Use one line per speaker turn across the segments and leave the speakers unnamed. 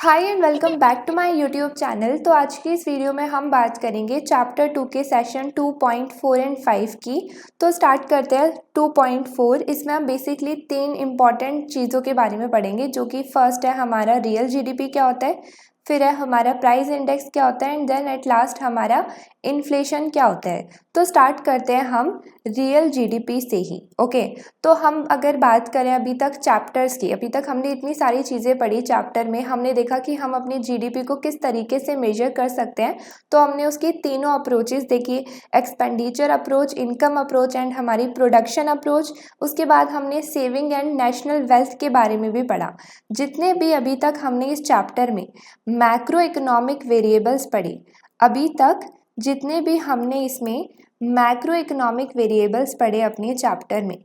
Hi and welcome back to my YouTube channel. तो आज की इस वीडियो में हम बात करेंगे चैप्टर 2 के सेशन 2.4 एंड 5 की। तो स्टार्ट करते हैं 2.4। इसमें हम बेसिकली 3 इम्पॉर्टेंट चीज़ों के बारे में पढ़ेंगे, जो कि फर्स्ट है हमारा रियल जीडीपी क्या होता है, फिर है हमारा प्राइस इंडेक्स क्या होता है, एंड देन एट लास्ट हमारा इन्फ्लेशन क्या होता है। तो स्टार्ट करते हैं हम रियल जीडीपी से ही। ओके, तो हम अगर बात करें अभी तक चैप्टर्स की, अभी तक हमने इतनी सारी चीज़ें पढ़ी चैप्टर में। हमने देखा कि हम अपनी जीडीपी को किस तरीके से मेजर कर सकते हैं। तो हमने उसकी तीनों अप्रोचेस देखी, expenditure approach, income approach and हमारी प्रोडक्शन अप्रोच। उसके बाद हमने सेविंग एंड नेशनल वेल्थ के बारे में भी पढ़ा। जितने भी अभी तक हमने इस चैप्टर में मैक्रो इकोनॉमिक वेरिएबल्स पढ़े, अभी तक जितने भी हमने इसमें मैक्रो इकोनॉमिक वेरिएबल्स पढ़े अपने चैप्टर में,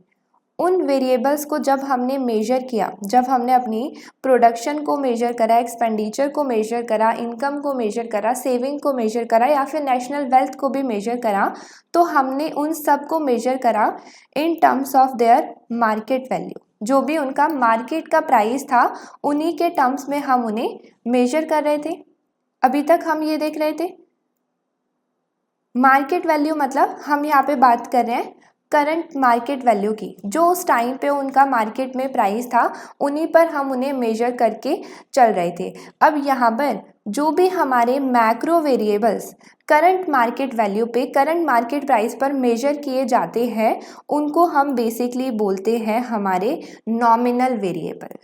उन वेरिएबल्स को जब हमने मेजर किया, जब हमने अपनी प्रोडक्शन को मेजर करा, एक्सपेंडिचर को मेजर करा, इनकम को मेजर करा, सेविंग को मेजर करा या फिर नेशनल वेल्थ को भी मेजर करा, तो हमने उन सब को मेजर करा in terms of their market value. जो भी उनका मार्केट का प्राइस था, उन्हीं के टर्म्स में हम उन्हें मेजर कर रहे थे। अभी तक हम ये देख रहे थे मार्केट वैल्यू, मतलब हम यहाँ पे बात कर रहे हैं करंट मार्केट वैल्यू की। जो उस टाइम पे उनका मार्केट में प्राइस था, उन्हीं पर हम उन्हें मेजर करके चल रहे थे। अब यहाँ पर जो भी हमारे macro variables current market value पे, करंट मार्केट प्राइस पर मेजर किए जाते हैं, उनको हम बेसिकली बोलते हैं हमारे नॉमिनल वेरिएबल।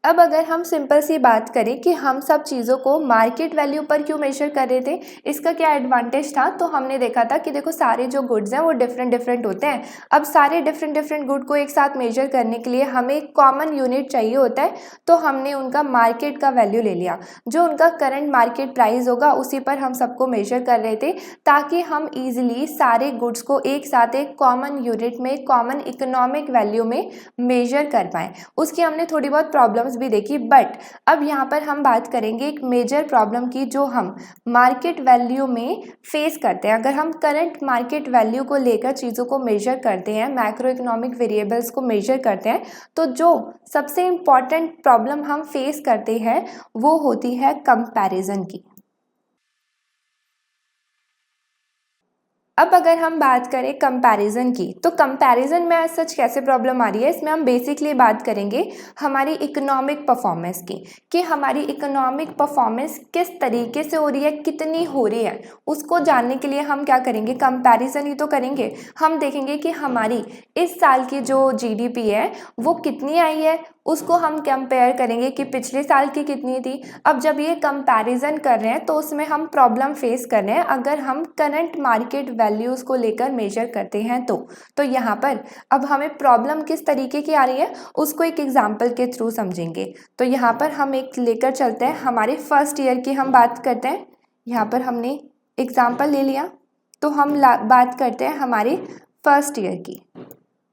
अब अगर हम सिंपल सी बात करें कि हम सब चीज़ों को मार्केट वैल्यू पर क्यों मेजर कर रहे थे, इसका क्या एडवांटेज था, तो हमने देखा था कि देखो सारे जो गुड्स हैं वो डिफरेंट डिफरेंट होते हैं। अब सारे डिफरेंट डिफरेंट गुड को एक साथ मेजर करने के लिए हमें एक कॉमन यूनिट चाहिए होता है। तो हमने उनका मार्केट का वैल्यू ले लिया, जो उनका करंट मार्केट प्राइस होगा उसी पर हम सबको मेजर कर रहे थे, ताकि हम ईजिली सारे गुड्स को एक साथ एक कॉमन यूनिट में, कॉमन इकोनॉमिक वैल्यू में मेजर कर पाएँ। उसकी हमने थोड़ी बहुत प्रॉब्लम्स भी देखी, बट अब यहाँ पर हम बात करेंगे एक मेजर प्रॉब्लम की, जो हम मार्केट वैल्यू में फेस करते हैं। अगर हम करंट मार्केट वैल्यू को लेकर चीज़ों को मेजर करते हैं, मैक्रो इकोनॉमिक वेरिएबल्स को मेजर करते हैं, तो जो सबसे इम्पॉर्टेंट प्रॉब्लम हम फेस करते हैं वो होती है कंपैरिजन की। अब अगर हम बात करें कंपैरिजन की, तो कंपैरिजन में आज सच कैसे प्रॉब्लम आ रही है, इसमें हम बेसिकली बात करेंगे हमारी इकोनॉमिक परफॉर्मेंस की, कि हमारी इकोनॉमिक परफॉर्मेंस किस तरीके से हो रही है, कितनी हो रही है। उसको जानने के लिए हम क्या करेंगे, कंपैरिजन ही तो करेंगे। हम देखेंगे कि हमारी इस साल की जो जीडीपी है वो कितनी आई है, उसको हम कंपेयर करेंगे कि पिछले साल की कितनी थी। अब जब ये कंपैरिजन कर रहे हैं तो उसमें हम प्रॉब्लम फेस कर रहे हैं अगर हम करंट मार्केट वैल्यूज़ को लेकर मेजर करते हैं तो यहाँ पर अब हमें प्रॉब्लम किस तरीके की आ रही है उसको एक एग्जाम्पल के थ्रू समझेंगे। तो यहाँ पर हम एक लेकर चलते हैं, हमारे फर्स्ट ईयर की हम बात करते हैं। यहाँ पर हमने एग्जाम्पल ले लिया, तो हम बात करते हैं हमारे फर्स्ट ईयर की।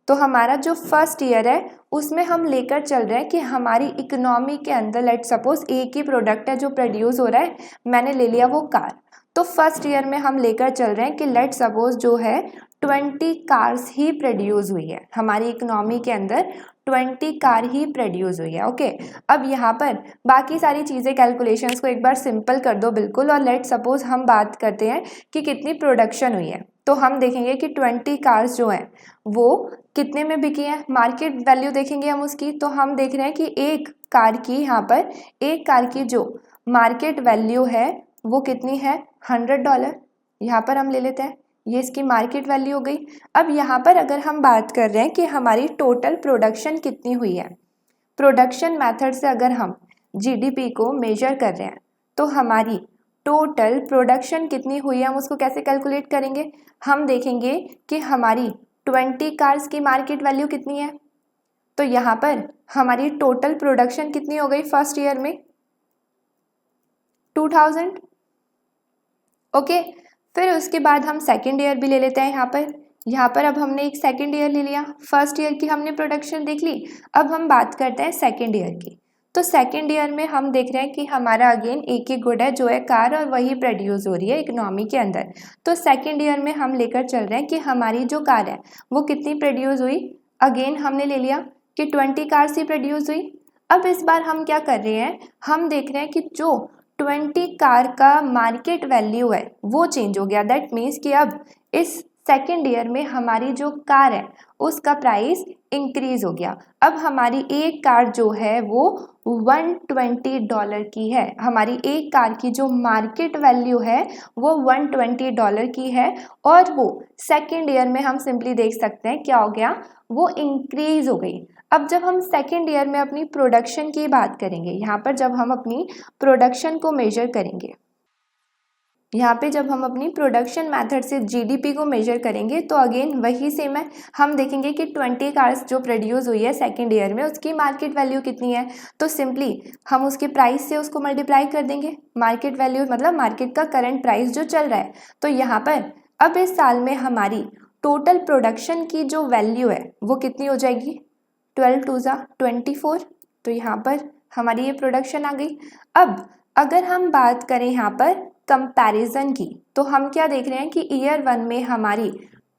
तो हमारा जो फर्स्ट ईयर है उसमें हम लेकर चल रहे हैं कि हमारी इकोनॉमी के अंदर लेट सपोज एक ही प्रोडक्ट है जो प्रोड्यूस हो रहा है, मैंने ले लिया वो कार। तो फर्स्ट ईयर में हम लेकर चल रहे हैं कि लेट सपोज जो है 20 कार्स ही प्रोड्यूस हुई है हमारी इकोनॉमी के अंदर, 20 कार ही प्रोड्यूस हुई है। ओके, अब यहाँ पर बाकी सारी चीज़ें कैलकुलेशंस को एक बार सिंपल कर दो बिल्कुल, और लेट सपोज हम बात करते हैं कि कितनी प्रोडक्शन हुई है। तो हम देखेंगे कि 20 कार्स जो हैं वो कितने में बिकी है, मार्केट वैल्यू देखेंगे हम उसकी। तो हम देख रहे हैं कि एक कार की, यहाँ पर एक कार की जो मार्केट वैल्यू है वो कितनी है, $100। यहाँ पर हम ले लेते हैं, ये इसकी मार्केट वैल्यू हो गई। अब यहाँ पर अगर हम बात कर रहे हैं कि हमारी टोटल प्रोडक्शन कितनी हुई है, प्रोडक्शन मेथड से अगर हम जीडीपी को मेजर कर रहे हैं तो हमारी टोटल प्रोडक्शन कितनी हुई है, हम उसको कैसे कैलकुलेट करेंगे। हम देखेंगे कि हमारी 20 कार्स की मार्केट वैल्यू कितनी है, तो यहाँ पर हमारी टोटल प्रोडक्शन कितनी हो गई फर्स्ट ईयर में, 2000। ओके, फिर उसके बाद हम सेकेंड ईयर भी ले लेते हैं। यहाँ पर अब हमने एक सेकेंड ईयर ले लिया, फर्स्ट ईयर की हमने प्रोडक्शन देख ली। अब हम बात करते हैं सेकेंड ईयर की। तो सेकेंड ईयर में हम देख रहे हैं कि हमारा अगेन एक ही गुड है जो है कार, और वही प्रोड्यूस हो रही है इकोनॉमी के अंदर। तो सेकेंड ईयर में हम लेकर चल रहे हैं कि हमारी जो कार है वो कितनी प्रोड्यूस हुई, अगेन हमने ले लिया कि 20 कार्स ही प्रोड्यूस हुई। अब इस बार हम क्या कर रहे हैं, हम देख रहे हैं कि जो 20 कार का मार्केट वैल्यू है वो चेंज हो गया। दैट मीन्स कि अब इस सेकेंड ईयर में हमारी जो कार है उसका प्राइस इंक्रीज हो गया। अब हमारी एक कार जो है वो $120 की है। हमारी एक कार की जो मार्केट वैल्यू है वो $120 की है और वो सेकेंड ईयर में हम सिंपली देख सकते हैं क्या हो गया, वो इंक्रीज हो गई। अब जब हम सेकेंड ईयर में अपनी प्रोडक्शन की बात करेंगे, यहाँ पर जब हम अपनी प्रोडक्शन को मेजर करेंगे, यहाँ पे जब हम अपनी प्रोडक्शन मेथड से जीडीपी को मेजर करेंगे तो अगेन वही सेम है। हम देखेंगे कि 20 कार्स जो प्रोड्यूस हुई है सेकेंड ईयर में उसकी मार्केट वैल्यू कितनी है, तो सिंपली हम उसके प्राइस से उसको मल्टीप्लाई कर देंगे। मार्केट वैल्यू मतलब मार्केट का करंट प्राइस जो चल रहा है। तो यहाँ पर अब इस साल में हमारी टोटल प्रोडक्शन की जो वैल्यू है वो कितनी हो जाएगी, 12 2 ज़ा 24। तो यहाँ पर हमारी ये प्रोडक्शन आ गई। अब अगर हम बात करें यहाँ पर कंपैरिजन की, तो हम क्या देख रहे हैं कि ईयर 1 में हमारी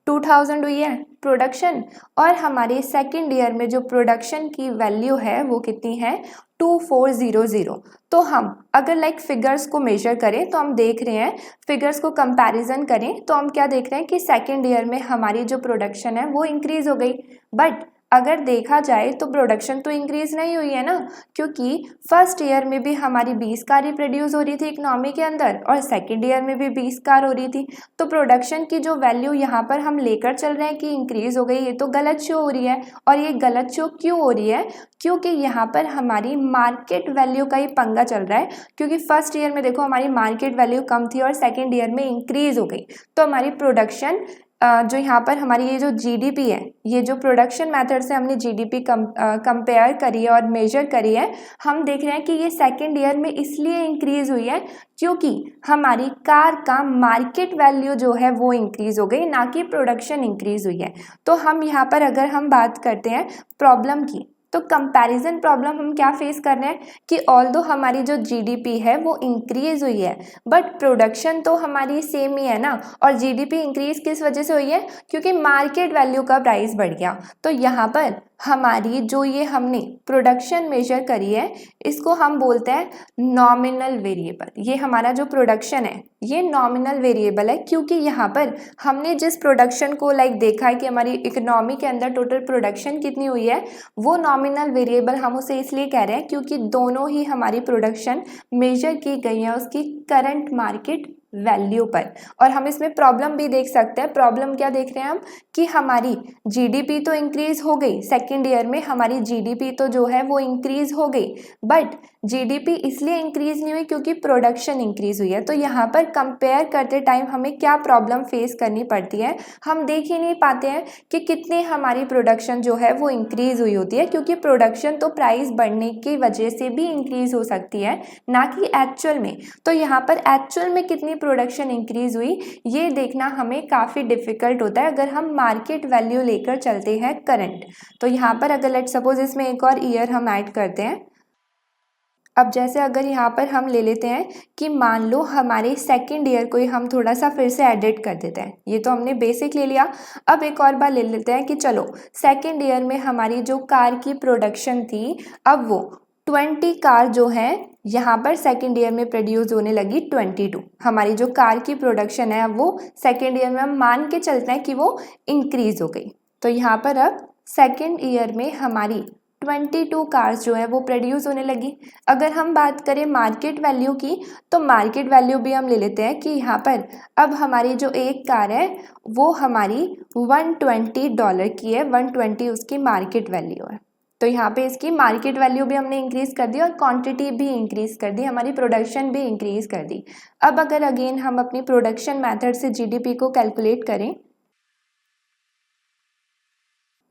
2000 हुई है प्रोडक्शन और हमारे सेकेंड ईयर में जो प्रोडक्शन की वैल्यू है वो कितनी है, 2400। तो हम अगर लाइक फिगर्स को मेजर करें तो हम देख रहे हैं, फिगर्स को कंपैरिजन करें तो हम क्या देख रहे हैं कि सेकेंड ईयर में हमारी जो प्रोडक्शन है वो इंक्रीज हो गई। बट अगर देखा जाए तो प्रोडक्शन तो इंक्रीज नहीं हुई है ना, क्योंकि फर्स्ट ईयर में भी हमारी 20 कार ही प्रोड्यूस हो रही थी इकोनॉमी के अंदर और सेकेंड ईयर में भी 20 कार हो रही थी। तो प्रोडक्शन की जो वैल्यू यहाँ पर हम लेकर चल रहे हैं कि इंक्रीज हो गई, ये तो गलत शो हो रही है। और ये गलत शो क्यों हो रही है, क्योंकि यहाँ पर हमारी मार्केट वैल्यू का ही पंगा चल रहा है। क्योंकि फर्स्ट ईयर में देखो हमारी मार्केट वैल्यू कम थी और सेकेंड ईयर में इंक्रीज हो गई, तो हमारी प्रोडक्शन जो यहाँ पर हमारी ये जो जीडीपी है, ये जो प्रोडक्शन मेथड से हमने जीडीपी कंपेयर करी है और मेजर करी है, हम देख रहे हैं कि ये सेकेंड ईयर में इसलिए इंक्रीज हुई है क्योंकि हमारी कार का मार्केट वैल्यू जो है वो इंक्रीज हो गई, ना कि प्रोडक्शन इंक्रीज हुई है। तो हम यहाँ पर अगर हम बात करते हैं प्रॉब्लम की, तो कंपैरिजन प्रॉब्लम हम क्या फेस कर रहे हैं कि ऑल्दो हमारी जो जीडीपी है वो इंक्रीज हुई है बट प्रोडक्शन तो हमारी सेम ही है ना। और जीडीपी इंक्रीज किस वजह से हुई है, क्योंकि मार्केट वैल्यू का प्राइस बढ़ गया। तो यहाँ पर हमारी जो ये हमने प्रोडक्शन मेजर करी है इसको हम बोलते हैं नॉमिनल वेरिएबल। ये हमारा जो प्रोडक्शन है ये नॉमिनल वेरिएबल है, क्योंकि यहाँ पर हमने जिस प्रोडक्शन को लाइक देखा है कि हमारी इकोनॉमी के अंदर टोटल प्रोडक्शन कितनी हुई है, वो नॉमिनल वेरिएबल हम उसे इसलिए कह रहे हैं क्योंकि दोनों ही हमारी प्रोडक्शन मेजर की गई है उसकी करंट मार्केट वैल्यू पर। और हम इसमें प्रॉब्लम भी देख सकते हैं। प्रॉब्लम क्या देख रहे हैं हम कि हमारी जीडीपी तो इंक्रीज हो गई, सेकेंड ईयर में हमारी जीडीपी तो जो है वो इंक्रीज हो गई, बट जीडीपी इसलिए इंक्रीज नहीं हुई क्योंकि प्रोडक्शन इंक्रीज हुई है। तो यहाँ पर कंपेयर करते टाइम हमें क्या प्रॉब्लम फेस करनी पड़ती है, हम देख ही नहीं पाते हैं कि कितनी हमारी प्रोडक्शन जो है वो इंक्रीज हुई होती है, क्योंकि प्रोडक्शन तो प्राइस बढ़ने की वजह से भी इंक्रीज हो सकती है, ना कि एक्चुअल में। तो यहाँ पर एक्चुअल में कितनी प्रोडक्शन इंक्रीज हुई ये देखना हमें काफ़ी डिफिकल्ट होता है अगर हम मार्केट वैल्यू लेकर चलते हैं करंट। तो यहाँ पर अगर लेट सपोज इसमें एक और ईयर हम ऐड करते हैं। अब जैसे अगर यहाँ पर हम ले लेते हैं कि मान लो हमारे सेकेंड ईयर को ही हम थोड़ा सा फिर से एडिट कर देते हैं। ये तो हमने बेसिक ले लिया, अब एक और बार ले लेते हैं कि चलो सेकेंड ईयर में हमारी जो कार की प्रोडक्शन थी अब वो 20 कार जो है यहाँ पर सेकेंड ईयर में प्रोड्यूस होने लगी 22। हमारी जो कार की प्रोडक्शन है अब वो सेकेंड ईयर में हम मान के चलते हैं कि वो इंक्रीज हो गई। तो यहाँ पर अब सेकेंड ईयर में हमारी 22 कार्स जो है वो प्रोड्यूस होने लगी। अगर हम बात करें मार्केट वैल्यू की, तो मार्केट वैल्यू भी हम ले लेते हैं कि यहाँ पर अब हमारी जो एक कार है वो हमारी $120 की है, 120 उसकी मार्केट वैल्यू है। तो यहाँ पे इसकी मार्केट वैल्यू भी हमने इंक्रीज कर दी और क्वांटिटी भी इंक्रीज कर दी, हमारी प्रोडक्शन भी इंक्रीज कर दी। अब अगर अगेन हम अपनी प्रोडक्शन मेथड से जीडीपी को कैलकुलेट करें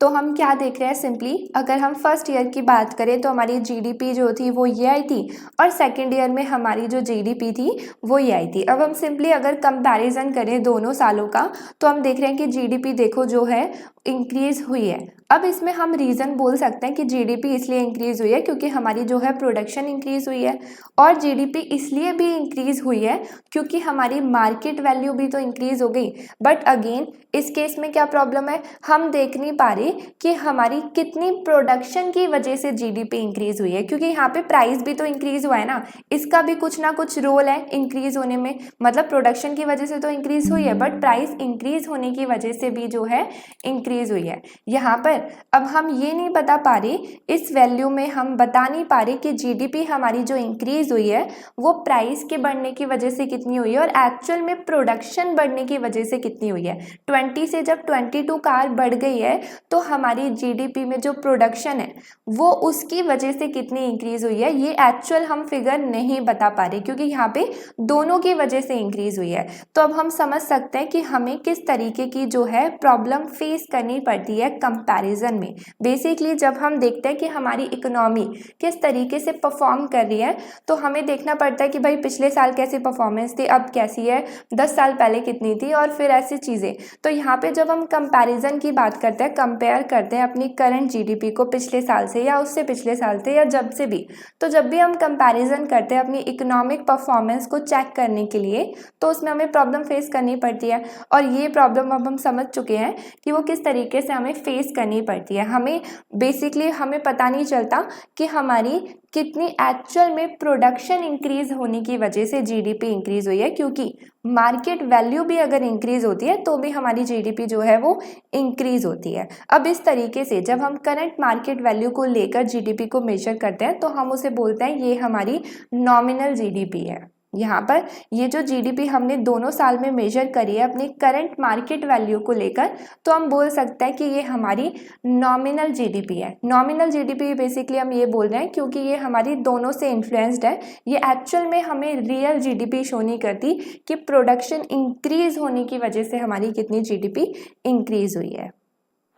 तो हम क्या देख रहे हैं, सिंपली अगर हम फर्स्ट ईयर की बात करें तो हमारी जीडीपी जो थी वो ये आई थी और सेकेंड ईयर में हमारी जो जीडीपी थी वो ये आई थी। अब हम सिंपली अगर कंपैरिजन करें दोनों सालों का तो हम देख रहे हैं कि जीडीपी देखो जो है इंक्रीज हुई है। अब इसमें हम रीज़न बोल सकते हैं कि जीडीपी इसलिए इंक्रीज हुई है क्योंकि हमारी जो है प्रोडक्शन इंक्रीज हुई है, और जीडीपी इसलिए भी इंक्रीज हुई है क्योंकि हमारी मार्केट वैल्यू भी तो इंक्रीज हो गई। बट अगेन इस केस में क्या प्रॉब्लम है, हम देख नहीं पा रहे कि हमारी कितनी प्रोडक्शन की वजह से जीडीपी इंक्रीज हुई है, क्योंकि यहाँ पे प्राइस भी तो इंक्रीज हुआ है ना, इसका भी कुछ ना कुछ रोल है इंक्रीज होने में। मतलब प्रोडक्शन की वजह से तो इंक्रीज हुई है, बट प्राइस इंक्रीज होने की वजह से भी जो है इंक्रीज हुई है। यहाँ पर अब हम ये नहीं बता पा रहे, इस वैल्यू में हम बता नहीं पा रहे कि जीडीपी हमारी जो इंक्रीज हुई है वो प्राइस के बढ़ने की वजह से कितनी हुई है और एक्चुअल में प्रोडक्शन बढ़ने की वजह से कितनी हुई है। 20 से जब 22 कार बढ़ गई है तो हमारी जीडीपी में जो प्रोडक्शन है वो उसकी वजह से कितनी इंक्रीज हुई है, ये एक्चुअल हम फिगर नहीं बता पा रहे क्योंकि यहाँ पे दोनों की वजह से इंक्रीज हुई है। तो अब हम समझ सकते हैं कि हमें किस तरीके की जो है प्रॉब्लम फेस करनी पड़ती है कंपैरिजन में। बेसिकली जब हम देखते हैं कि हमारी इकोनॉमी किस तरीके से परफॉर्म कर रही है तो हमें देखना पड़ता है कि भाई पिछले साल कैसी परफॉर्मेंस थी, अब कैसी है, 10 साल पहले कितनी थी, और फिर ऐसी चीज़ें। तो यहाँ पे जब हम कंपैरिजन की बात करते हैं, कंपेयर करते हैं अपनी करंट जीडीपी को पिछले साल से या उससे पिछले साल से या जब से भी, तो जब भी हम कंपैरिजन करते हैं अपनी इकोनॉमिक परफॉर्मेंस को चेक करने के लिए तो उसमें हमें प्रॉब्लम फेस करनी पड़ती है। और ये प्रॉब्लम अब हम समझ चुके हैं कि वो किस तरीके से हमें फेस करनी पड़ती है। हमें बेसिकली हमें पता नहीं चलता कि हमारी कितनी एक्चुअल में प्रोडक्शन इंक्रीज होने की वजह से जीडीपी इंक्रीज हुई है, क्योंकि मार्केट वैल्यू भी अगर इंक्रीज होती है तो भी हमारी जीडीपी जो है वो इंक्रीज होती है। अब इस तरीके से जब हम करंट मार्केट वैल्यू को लेकर जीडीपी को मेजर करते हैं तो हम उसे बोलते हैं ये हमारी नॉमिनल जीडीपी है। यहाँ पर ये जो जीडीपी हमने दोनों साल में मेजर करी है अपनी करंट मार्केट वैल्यू को लेकर, तो हम बोल सकते हैं कि ये हमारी नॉमिनल जीडीपी है। नॉमिनल जीडीपी बेसिकली हम ये बोल रहे हैं क्योंकि ये हमारी दोनों से इन्फ्लुएंस्ड है। ये एक्चुअल में हमें रियल जीडीपी शो नहीं करती कि प्रोडक्शन इंक्रीज होने की वजह से हमारी कितनी जीडीपी इंक्रीज हुई है।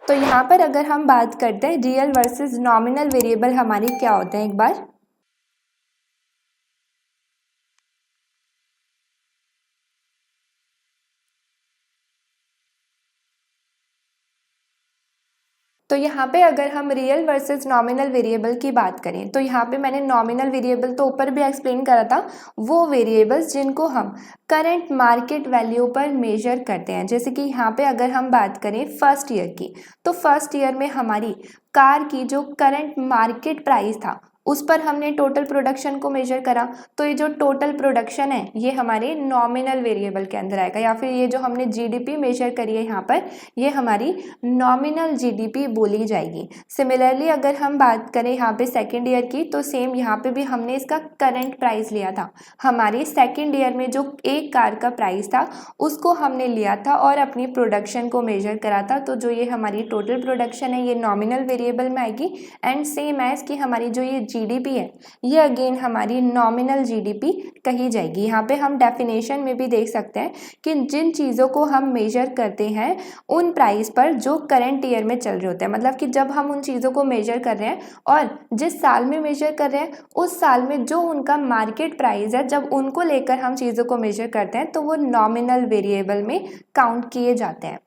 तो यहाँ पर अगर हम बात करते हैं रियल वर्सेस नॉमिनल वेरिएबल हमारी क्या होते हैं, एक बार तो यहाँ पे अगर हम रियल वर्सेस नॉमिनल वेरिएबल की बात करें तो यहाँ पे मैंने नॉमिनल वेरिएबल तो ऊपर भी एक्सप्लेन करा था, वो वेरिएबल्स जिनको हम करंट मार्केट वैल्यू पर मेजर करते हैं। जैसे कि यहाँ पे अगर हम बात करें फर्स्ट ईयर की, तो फर्स्ट ईयर में हमारी कार की जो करंट मार्केट प्राइस था उस पर हमने टोटल प्रोडक्शन को मेजर करा, तो ये जो टोटल प्रोडक्शन है ये हमारे नॉमिनल वेरिएबल के अंदर आएगा, या फिर ये जो हमने जीडीपी मेजर करी है यहाँ पर ये हमारी नॉमिनल जीडीपी बोली जाएगी। सिमिलरली अगर हम बात करें यहाँ पे सेकेंड ईयर की, तो सेम यहाँ पे भी हमने इसका करंट प्राइस लिया था। हमारी सेकेंड ईयर में जो एक कार का प्राइस था उसको हमने लिया था और अपनी प्रोडक्शन को मेजर करा था, तो जो ये हमारी टोटल प्रोडक्शन है ये नॉमिनल वेरिएबल में आएगी। एंड सेम एज कि हमारी जो ये जीडीपी है ये अगेन हमारी नॉमिनल जीडीपी कही जाएगी। यहाँ पे हम डेफिनेशन में भी देख सकते हैं कि जिन चीज़ों को हम मेजर करते हैं उन प्राइस पर जो करंट ईयर में चल रहे होते हैं, मतलब कि जब हम उन चीज़ों को मेजर कर रहे हैं और जिस साल में मेजर कर रहे हैं उस साल में जो उनका मार्केट प्राइस है, जब उनको लेकर हम चीज़ों को मेजर करते हैं तो वो नॉमिनल वेरिएबल में काउंट किए जाते हैं।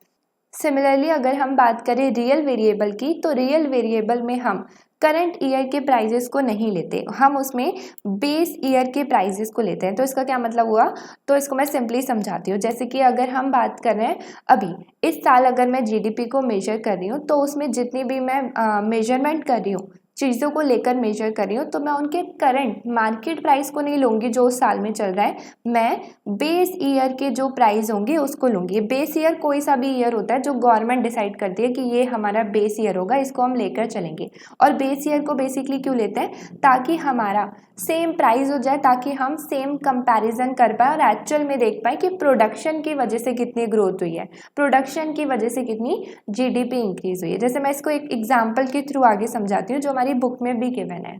सिमिलरली अगर हम बात करें रियल वेरिएबल की, तो रियल वेरिएबल में हम करंट ईयर के प्राइजेस को नहीं लेते, हम उसमें बेस ईयर के प्राइजेस को लेते हैं। तो इसका क्या मतलब हुआ, तो इसको मैं सिंपली समझाती हूँ। जैसे कि अगर हम बात कर रहे हैं अभी इस साल अगर मैं जीडीपी को मेजर कर रही हूँ तो उसमें जितनी भी मैं मेजरमेंट कर रही हूँ, चीज़ों को लेकर मेजर कर रही हूँ, तो मैं उनके करंट मार्केट प्राइस को नहीं लूँगी जो उस साल में चल रहा है, मैं बेस ईयर के जो प्राइस होंगे उसको लूँगी। बेस ईयर कोई सा भी ईयर होता है जो गवर्नमेंट डिसाइड करती है कि ये हमारा बेस ईयर होगा, इसको हम लेकर चलेंगे। और बेस ईयर को बेसिकली क्यों लेते हैं, ताकि हमारा सेम प्राइस हो जाए, ताकि हम सेम कंपैरिजन कर पाए और एक्चुअल में देख पाए कि प्रोडक्शन की वजह से कितनी ग्रोथ हुई है, प्रोडक्शन की वजह से कितनी जीडीपी इंक्रीज हुई है। जैसे मैं इसको एक एग्जाम्पल के थ्रू आगे समझाती हूँ जो हमारी बुक में भी गिवन है।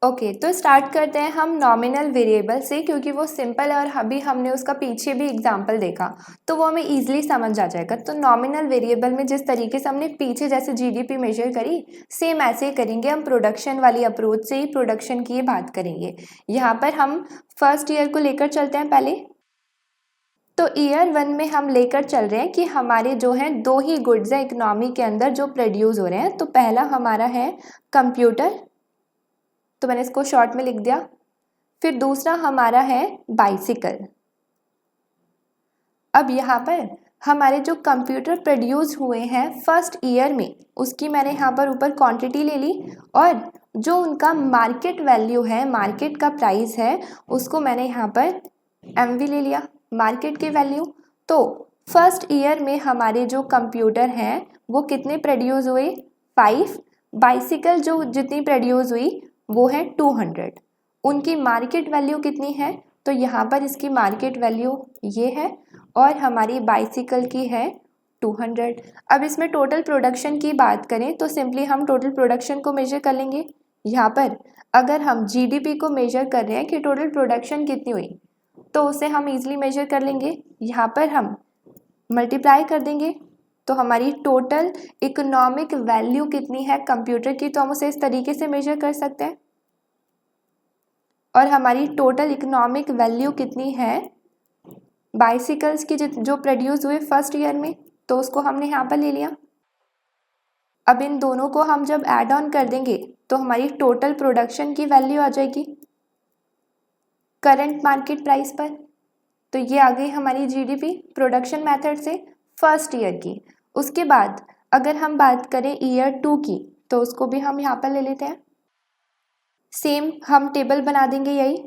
ओके, तो स्टार्ट करते हैं हम नॉमिनल वेरिएबल से, क्योंकि वो सिंपल है और अभी हमने उसका पीछे भी एग्जाम्पल देखा तो वो हमें इजीली समझ आ जाएगा। तो नॉमिनल वेरिएबल में जिस तरीके से हमने पीछे जैसे जीडीपी मेजर करी, सेम ऐसे ही करेंगे हम, प्रोडक्शन वाली अप्रोच से ही प्रोडक्शन की बात करेंगे। यहाँ पर हम फर्स्ट ईयर को लेकर चलते हैं पहले। तो ईयर 1 में हम लेकर चल रहे हैं कि हमारे जो हैं दो ही गुड्स हैं इकोनॉमी के अंदर जो प्रोड्यूस हो रहे हैं। तो पहला हमारा है कंप्यूटर, तो मैंने इसको शॉर्ट में लिख दिया। फिर दूसरा हमारा है बाइसिकल। अब यहाँ पर हमारे जो कंप्यूटर प्रोड्यूस हुए हैं फर्स्ट ईयर में, उसकी मैंने यहाँ पर ऊपर क्वांटिटी ले ली, और जो उनका मार्केट वैल्यू है, मार्केट का प्राइस है, उसको मैंने यहाँ पर एमवी ले लिया, मार्केट की वैल्यू। तो फर्स्ट ईयर में हमारे जो कंप्यूटर हैं वो कितने प्रोड्यूस हुए, 5। बाइसिकल जो जितनी प्रोड्यूस हुई वो है 200। उनकी मार्केट वैल्यू कितनी है, तो यहाँ पर इसकी मार्केट वैल्यू ये है और हमारी बाइसिकल की है 200। अब इसमें टोटल प्रोडक्शन की बात करें तो सिंपली हम टोटल प्रोडक्शन को मेजर कर लेंगे। यहाँ पर अगर हम जीडीपी को मेजर कर रहे हैं कि टोटल प्रोडक्शन कितनी हुई, तो उसे हम इजीली मेजर कर लेंगे। यहाँ पर हम मल्टीप्लाई कर देंगे तो हमारी टोटल इकोनॉमिक वैल्यू कितनी है कंप्यूटर की, तो हम उसे इस तरीके से मेजर कर सकते हैं। और हमारी टोटल इकोनॉमिक वैल्यू कितनी है बाइसिकल्स की जो प्रोड्यूस हुए फर्स्ट ईयर में, तो उसको हमने यहाँ पर ले लिया। अब इन दोनों को हम जब ऐड ऑन कर देंगे तो हमारी टोटल प्रोडक्शन की वैल्यू आ जाएगी करंट मार्केट प्राइस पर। तो ये आ गई हमारी जीडीपी प्रोडक्शन मेथड से फर्स्ट ईयर की। उसके बाद अगर हम बात करें ईयर 2 की, तो उसको भी हम यहाँ पर ले लेते हैं। सेम हम टेबल बना देंगे यही।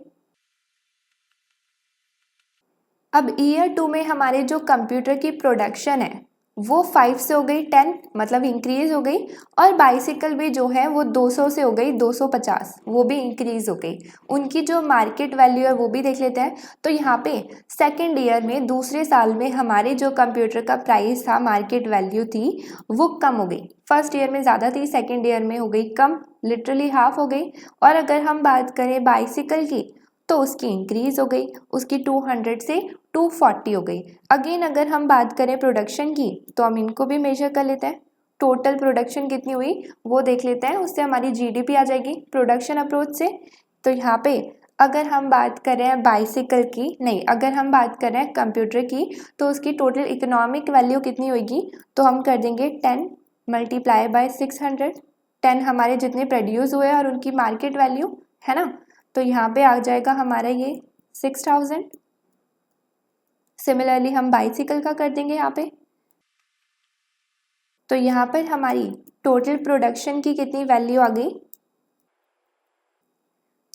अब ईयर 2 में हमारे जो कंप्यूटर की प्रोडक्शन है वो 5 से हो गई 10, मतलब इंक्रीज हो गई, और बाइसिकल भी जो है वो 200 से हो गई 250, वो भी इंक्रीज हो गई। उनकी जो मार्केट वैल्यू है वो भी देख लेते हैं। तो यहाँ पे सेकेंड ईयर में, दूसरे साल में हमारे जो कंप्यूटर का प्राइस था, मार्केट वैल्यू थी, वो कम हो गई। फर्स्ट ईयर में ज़्यादा थी, सेकेंड ईयर में हो गई कम, लिटरली हाफ हो गई। और अगर हम बात करें बाइसिकल की तो उसकी इंक्रीज हो गई, उसकी 200 से 240 हो गई। अगेन अगर हम बात करें प्रोडक्शन की तो हम इनको भी मेजर कर लेते हैं। टोटल प्रोडक्शन कितनी हुई वो देख लेते हैं, उससे हमारी जीडीपी आ जाएगी प्रोडक्शन अप्रोच से। तो यहाँ पे अगर हम बात कर रहे हैं बाइसिकल की, नहीं, अगर हम बात कर रहे हैं कंप्यूटर की, तो उसकी टोटल इकोनॉमिक वैल्यू कितनी होगी, तो हम कर देंगे 10 मल्टीप्लाई बाय 600। 10 हमारे जितने प्रोड्यूस हुए और उनकी मार्केट वैल्यू है ना, तो यहाँ पे आ जाएगा हमारा ये 6000। सिमिलरली हम बाइसिकल का कर देंगे यहाँ पे। तो यहाँ पर हमारी टोटल प्रोडक्शन की कितनी वैल्यू आ गई,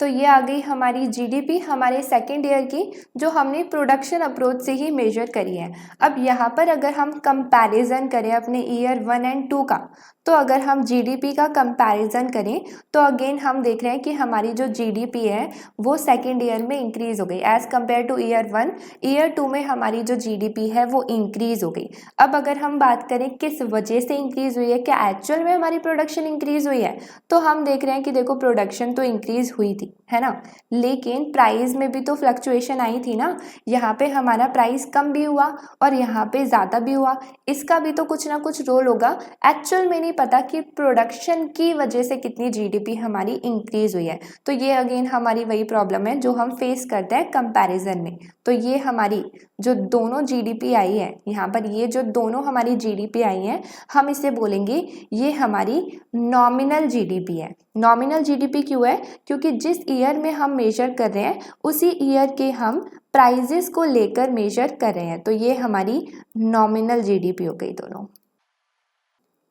तो ये आ गई हमारी जीडीपी हमारे सेकेंड ईयर की, जो हमने प्रोडक्शन अप्रोच से ही मेजर करी है। अब यहाँ पर अगर हम कंपैरिजन करें अपने ईयर 1 एंड 2 का, तो अगर हम जीडीपी का कंपैरिजन करें तो अगेन हम देख रहे हैं कि हमारी जो जीडीपी है वो सेकेंड ईयर में इंक्रीज हो गई as compare two year 1। Year 2 में हमारी जो जीडीपी है वो इंक्रीज हो गई। अब अगर हम बात करें किस वजह से इंक्रीज हुई है, क्या एक्चुअल में हमारी प्रोडक्शन इंक्रीज हुई है, तो हम देख रहे हैं कि देखो प्रोडक्शन तो इंक्रीज हुई थी, है ना, लेकिन प्राइस में भी तो फ्लक्चुएशन आई थी ना। यहाँ पे हमारा प्राइस कम भी हुआ और यहाँ पे ज़्यादा भी हुआ, इसका भी तो कुछ ना कुछ रोल होगा। एक्चुअल में नहीं पता कि प्रोडक्शन की वजह से कितनी जीडीपी हमारी इंक्रीज हुई है। तो ये अगेन हमारी वही प्रॉब्लम है जो हम फेस करते हैं कंपैरिजन में। तो ये हमारी जो दोनों जीडीपी आई है, यहाँ पर ये जो दोनों हमारी जीडीपी आई हैं, हम इसे बोलेंगे ये हमारी नॉमिनल जीडीपी है। नॉमिनल जीडीपी क्यों है, क्योंकि जिस ईयर में हम मेजर कर रहे हैं उसी ईयर के हम प्राइजेस को लेकर मेजर कर रहे हैं। तो ये हमारी नॉमिनल जीडीपी हो गई, दोनों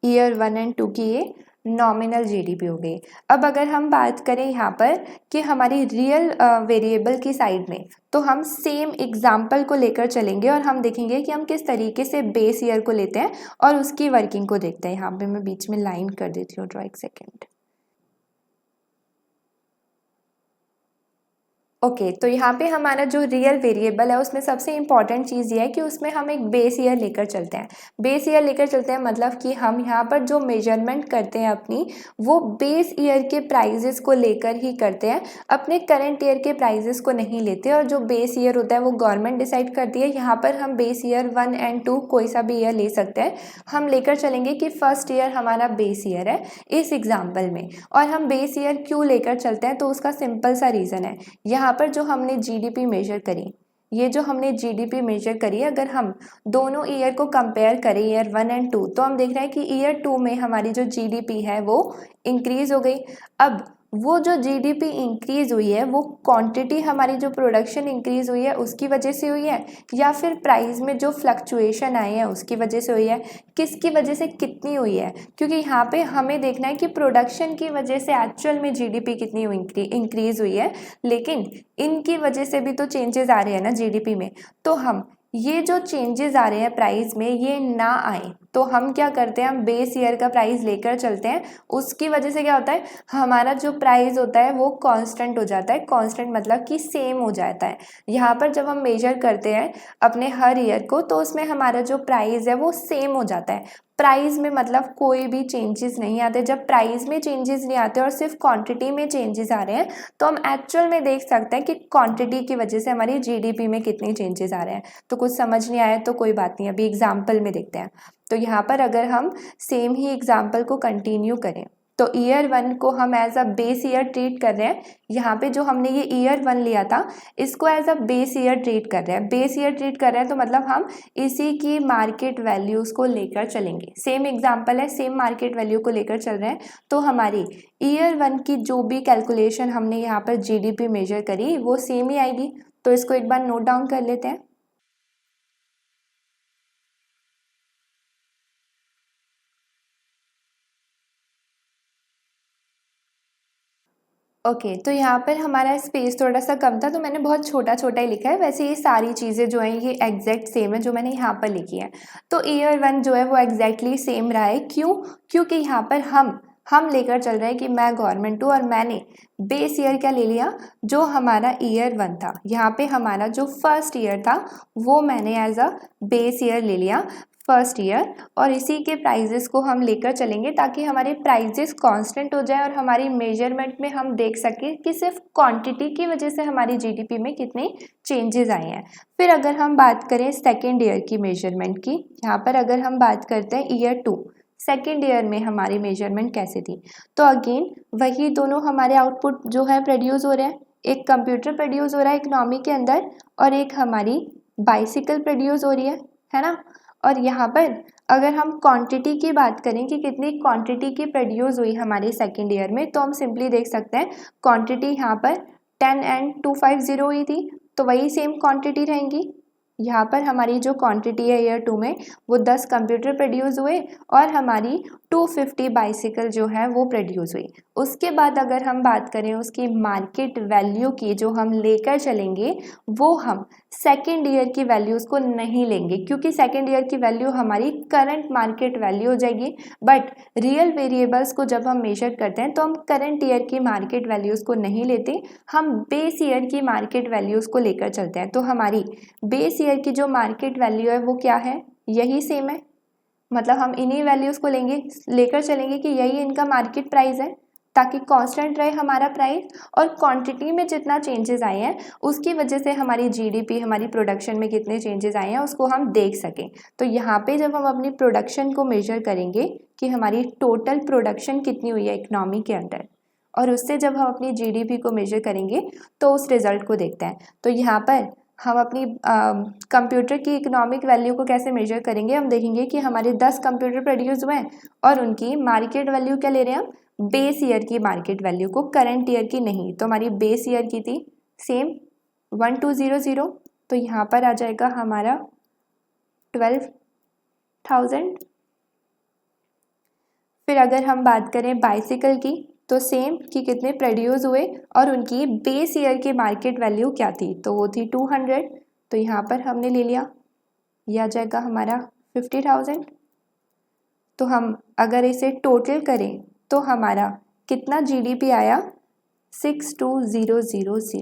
ईयर 1 एंड 2 की ये नॉमिनल जीडीपी हो गई। अब अगर हम बात करें यहाँ पर कि हमारी रियल वेरिएबल की साइड में, तो हम सेम एग्जाम्पल को लेकर चलेंगे और हम देखेंगे कि हम किस तरीके से बेस ईयर को लेते हैं और उसकी वर्किंग को देखते हैं। यहाँ पे मैं बीच में लाइन कर देती हूँ, ड्रॉ एक सेकेंड। ओके, तो यहाँ पे हमारा जो रियल वेरिएबल है उसमें सबसे इम्पॉर्टेंट चीज़ ये है कि उसमें हम एक बेस ईयर लेकर चलते हैं। बेस ईयर लेकर चलते हैं मतलब कि हम यहाँ पर जो मेजरमेंट करते हैं अपनी, वो बेस ईयर के प्राइजेस को लेकर ही करते हैं, अपने करंट ईयर के प्राइजेस को नहीं लेते। और जो बेस ईयर होता है वो गवर्नमेंट डिसाइड करती है। यहाँ पर हम बेस ईयर 1 एंड 2 कोई सा भी ईयर ले सकते हैं। हम लेकर चलेंगे कि फर्स्ट ईयर हमारा बेस ईयर है इस एग्जाम्पल में। और हम बेस ईयर क्यों लेकर चलते हैं, तो उसका सिंपल सा रीज़न है, यहाँ पर जो हमने जीडीपी मेजर करी, ये जो हमने जीडीपी मेजर करी है, अगर हम दोनों ईयर को कंपेयर करें, ईयर 1 एंड 2, तो हम देख रहे हैं कि ईयर 2 में हमारी जो जीडीपी है वो इंक्रीज हो गई। अब वो जो जीडीपी इंक्रीज हुई है वो क्वांटिटी, हमारी जो प्रोडक्शन इंक्रीज हुई है उसकी वजह से हुई है, या फिर प्राइस में जो फ्लक्चुएशन आए हैं उसकी वजह से हुई है, किसकी वजह से कितनी हुई है? क्योंकि यहाँ पे हमें देखना है कि प्रोडक्शन की वजह से एक्चुअल में जीडीपी कितनी इंक्रीज हुई है, लेकिन इनकी वजह से भी तो चेंजेस आ रहे हैं ना जीडीपी में। तो हम ये जो चेंजेस आ रहे हैं प्राइस में, ये ना आए तो हम क्या करते हैं, हम बेस ईयर का प्राइस लेकर चलते हैं। उसकी वजह से क्या होता है, हमारा जो प्राइस होता है वो कांस्टेंट हो जाता है। कांस्टेंट मतलब कि सेम हो जाता है। यहाँ पर जब हम मेजर करते हैं अपने हर ईयर को, तो उसमें हमारा जो प्राइस है वो सेम हो जाता है। प्राइस में मतलब कोई भी चेंजेस नहीं आते। जब प्राइस में चेंजेस नहीं आते और सिर्फ क्वांटिटी में चेंजेस आ रहे हैं, तो हम एक्चुअल में देख सकते हैं कि क्वांटिटी की वजह से हमारी जीडीपी में कितने चेंजेस आ रहे हैं। तो कुछ समझ नहीं आया तो कोई बात नहीं, अभी एग्जाम्पल में देखते हैं। तो यहाँ पर अगर हम सेम ही एग्जाम्पल को कंटिन्यू करें, तो ईयर 1 को हम as a base year treat कर रहे हैं। यहाँ पे जो हमने ये ईयर 1 लिया था, इसको as a base year treat कर रहे हैं। बेस ईयर ट्रीट कर रहे हैं तो मतलब हम इसी की मार्केट वैल्यूज़ को लेकर चलेंगे। सेम एग्जांपल है, सेम मार्केट वैल्यू को लेकर चल रहे हैं। तो हमारी ईयर 1 की जो भी कैलकुलेशन हमने यहाँ पर जीडीपी मेजर करी वो सेम ही आएगी। तो इसको एक बार नोट डाउन कर लेते हैं। ओके, तो यहाँ पर हमारा स्पेस थोड़ा सा कम था तो मैंने बहुत छोटा छोटा ही लिखा है। वैसे ये सारी चीज़ें जो हैं ये एग्जैक्ट सेम है जो मैंने यहाँ पर लिखी है। तो ईयर 1 जो है वो एग्जैक्टली सेम रहा है। क्यों? क्योंकि यहाँ पर हम लेकर चल रहे हैं कि मैं गवर्नमेंट हूँ और मैंने बेस ईयर क्या ले लिया, जो हमारा ईयर 1 था। यहाँ पे हमारा जो फर्स्ट ईयर था वो मैंने एज अ बेस ईयर ले लिया, फर्स्ट ईयर, और इसी के प्राइजेस को हम लेकर चलेंगे ताकि हमारे प्राइजेस कांस्टेंट हो जाए और हमारी मेजरमेंट में हम देख सकें कि सिर्फ क्वांटिटी की वजह से हमारी जीडीपी में कितने चेंजेस आए हैं। फिर अगर हम बात करें सेकेंड ईयर की मेजरमेंट की, यहाँ पर अगर हम बात करते हैं ईयर 2, सेकेंड ईयर में हमारी मेजरमेंट कैसे थी, तो अगेन वही दोनों हमारे आउटपुट जो है प्रोड्यूस हो रहे हैं। एक कंप्यूटर प्रोड्यूस हो रहा है इकोनॉमी के अंदर, और एक हमारी बाइसिकल प्रोड्यूस हो रही है ना। और यहाँ पर अगर हम क्वांटिटी की बात करें कि कितनी क्वांटिटी की प्रोड्यूस हुई हमारे सेकेंड ईयर में, तो हम सिंपली देख सकते हैं क्वांटिटी यहाँ पर 10 एंड 250 हुई थी, तो वही सेम क्वांटिटी रहेंगी। यहाँ पर हमारी जो क्वांटिटी है ईयर 2 में वो 10 कंप्यूटर प्रोड्यूस हुए और हमारी 250 बाइसिकल जो है वो प्रोड्यूस हुई। उसके बाद अगर हम बात करें उसकी मार्केट वैल्यू की जो हम लेकर चलेंगे, वो हम सेकेंड ईयर की वैल्यूज़ को नहीं लेंगे, क्योंकि सेकेंड ईयर की वैल्यू हमारी करंट मार्केट वैल्यू हो जाएगी। बट रियल वेरिएबल्स को जब हम मेजर करते हैं तो हम करंट ईयर की मार्केट वैल्यूज़ को नहीं लेते, हम बेस ईयर की मार्केट वैल्यूज़ को लेकर चलते हैं। तो हमारी बेस ईयर की जो मार्केट वैल्यू है वो क्या है, यही सेम है। मतलब हम इन्हीं वैल्यूज़ को लेकर चलेंगे कि यही इनका मार्केट प्राइस है, ताकि कांस्टेंट रहे हमारा प्राइस, और क्वांटिटी में जितना चेंजेस आए हैं उसकी वजह से हमारी जीडीपी, हमारी प्रोडक्शन में कितने चेंजेस आए हैं उसको हम देख सकें। तो यहाँ पे जब हम अपनी प्रोडक्शन को मेजर करेंगे कि हमारी टोटल प्रोडक्शन कितनी हुई है इकनॉमी के अंदर, और उससे जब हम अपनी जीडीपी को मेजर करेंगे तो उस रिजल्ट को देखते हैं। तो यहाँ पर हम अपनी कंप्यूटर की इकोनॉमिक वैल्यू को कैसे मेजर करेंगे, हम देखेंगे कि हमारे 10 कंप्यूटर प्रोड्यूस हुए हैं और उनकी मार्केट वैल्यू क्या ले रहे हैं हम, बेस ईयर की मार्केट वैल्यू को, करंट ईयर की नहीं। तो हमारी बेस ईयर की थी सेम 1200, तो यहाँ पर आ जाएगा हमारा 12,000। फिर अगर हम बात करें बाइसिकल की, तो सेम कि कितने प्रोड्यूस हुए और उनकी बेस ईयर की मार्केट वैल्यू क्या थी, तो वो थी 200। तो यहाँ पर हमने ले लिया, यह आ जाएगा हमारा 50,000। तो हम अगर इसे टोटल करें तो हमारा कितना जीडीपी आया, 62,000।